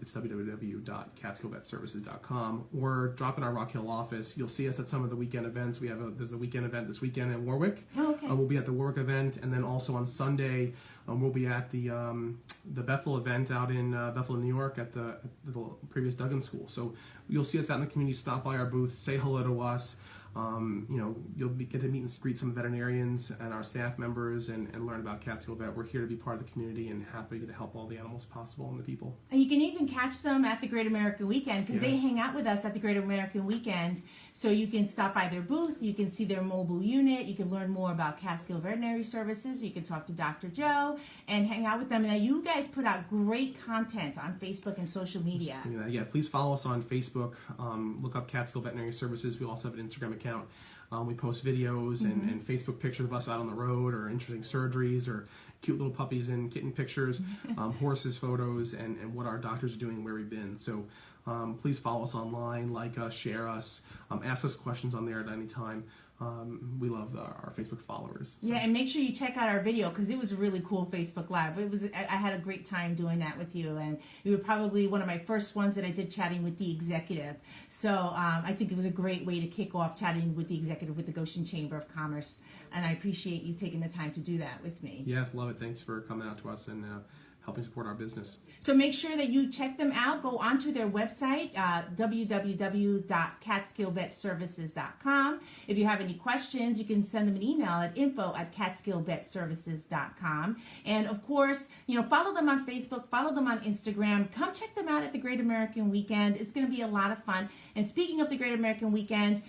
It's www.catskillvetservices.com, or drop in our Rock Hill office. You'll see us at some of the weekend events. There's a weekend event this weekend in Warwick. Oh, okay. We'll be at the Warwick event, and then also on Sunday we'll be at the Bethel event out in Bethel, New York, at the previous Duggan School. So you'll see us out in the community. Stop by our booth, say hello to us. You'll get to meet and greet some veterinarians and our staff members and learn about Catskill Vet. We're here to be part of the community and happy to help all the animals possible and the people. And you can even catch them at the Great American Weekend, because they hang out with us at the Great American Weekend. So you can stop by their booth, you can see their mobile unit, you can learn more about Catskill Veterinary Services, you can talk to Dr. Joe and hang out with them. Now, you guys put out great content on Facebook and social media. Yeah, please follow us on Facebook. Look up Catskill Veterinary Services. We also have an Instagram account. We post videos and Facebook pictures of us out on the road, or interesting surgeries, or cute little puppies and kitten pictures, horses photos, and what our doctors are doing, where we've been. So please follow us online, like us, share us, ask us questions on there at any time. We love our Facebook followers. So. Yeah, and make sure you check out our video, because it was a really cool Facebook Live. I had a great time doing that with you, and you were probably one of my first ones that I did chatting with the executive. So I think it was a great way to kick off chatting with the executive with the Goshen Chamber of Commerce, and I appreciate you taking the time to do that with me. Yes, love it. Thanks for coming out to us and helping support our business. So make sure that you check them out. Go onto their website, www.catskillvetservices.com. If you have any questions, you can send them an email at info@catskillvetservices.com. And of course, follow them on Facebook, follow them on Instagram. Come check them out at the Great American Weekend. It's going to be a lot of fun. And speaking of the Great American Weekend,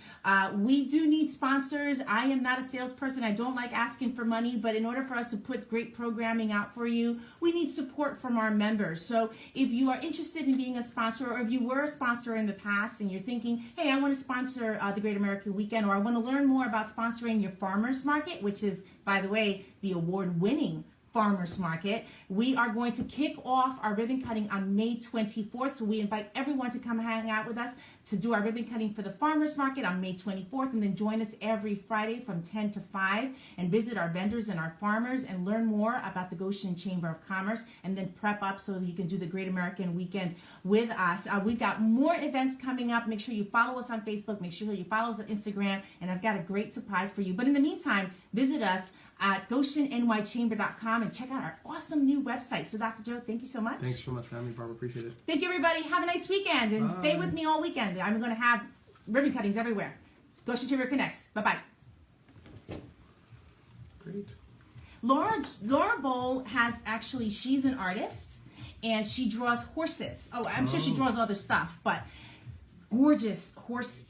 we do need sponsors. I am not a salesperson. I don't like asking for money, but in order for us to put great programming out for you, we need support from our members. So if you are interested in being a sponsor, or if you were a sponsor in the past and you're thinking, hey, I want to sponsor the Great American Weekend, or I want to learn more about sponsoring your farmers market, which is, by the way, the award-winning Farmers Market. We are going to kick off our ribbon cutting on May 24th. So we invite everyone to come hang out with us to do our ribbon cutting for the Farmers Market on May 24th, and then join us every Friday from 10 to 5 and visit our vendors and our farmers and learn more about the Goshen Chamber of Commerce, and then prep up so that you can do the Great American Weekend with us. We've got more events coming up. Make sure you follow us on Facebook. Make sure you follow us on Instagram, and I've got a great surprise for you. But in the meantime, visit us at GoshenNYChamber.com and check out our awesome new website. So, Dr. Joe, thank you so much. Thanks so much for having me, Barbara. Appreciate it. Thank you, everybody. Have a nice weekend, and stay with me all weekend. I'm going to have ribbon cuttings everywhere. Goshen Chamber Connects. Bye-bye. Great. Laura Bowl she's an artist, and she draws horses. Oh, I'm sure she draws other stuff, but gorgeous horse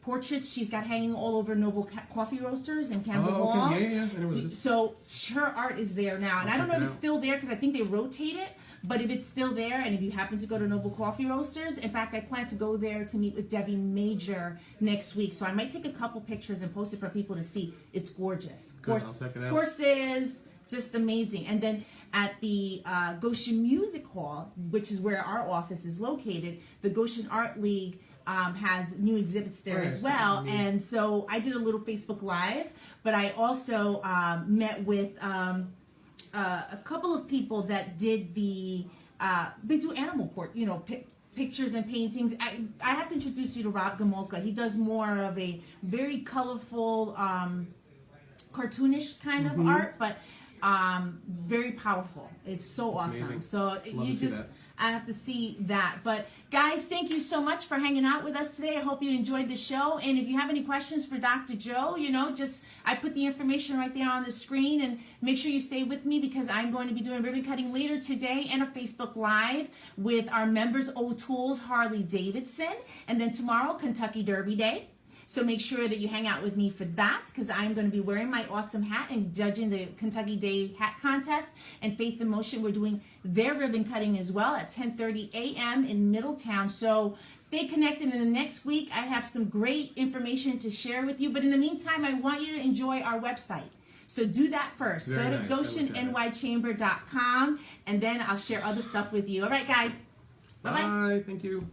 portraits she's got hanging all over Noble Coffee Roasters in Campbell Hall. Yeah. And it was So her art is there now, and I don't know if it's still there, because I think they rotate it. But if it's still there, and if you happen to go to Noble Coffee Roasters, in fact, I plan to go there to meet with Debbie Major next week. So I might take a couple pictures and post it for people to see. It's gorgeous. Good, I'll check it out. Horses, just amazing. And then at the Goshen Music Hall, which is where our office is located, the Goshen Art League has new exhibits there as well. And so I did a little Facebook Live, but I also met with a couple of people that did they do animal pictures and paintings. I have to introduce you to Rob Gamolka. He does more of a very colorful, cartoonish kind of art, but very powerful. It's so awesome. Amazing. So I have to see that. But guys, thank you so much for hanging out with us today. I hope you enjoyed the show. And if you have any questions for Dr. Joe, I put the information right there on the screen, and make sure you stay with me, because I'm going to be doing ribbon cutting later today and a Facebook Live with our members, O'Toole's Harley Davidson, and then tomorrow, Kentucky Derby Day. So make sure that you hang out with me for that, because I'm going to be wearing my awesome hat and judging the Kentucky Day Hat Contest. And Faith in Motion, we're doing their ribbon cutting as well at 10:30 a.m. in Middletown. So stay connected. In the next week, I have some great information to share with you. But in the meantime, I want you to enjoy our website. So do that first. Very Go to nice. GoshenNYChamber.com, and then I'll share other stuff with you. All right, guys. Bye-bye. Bye. Thank you.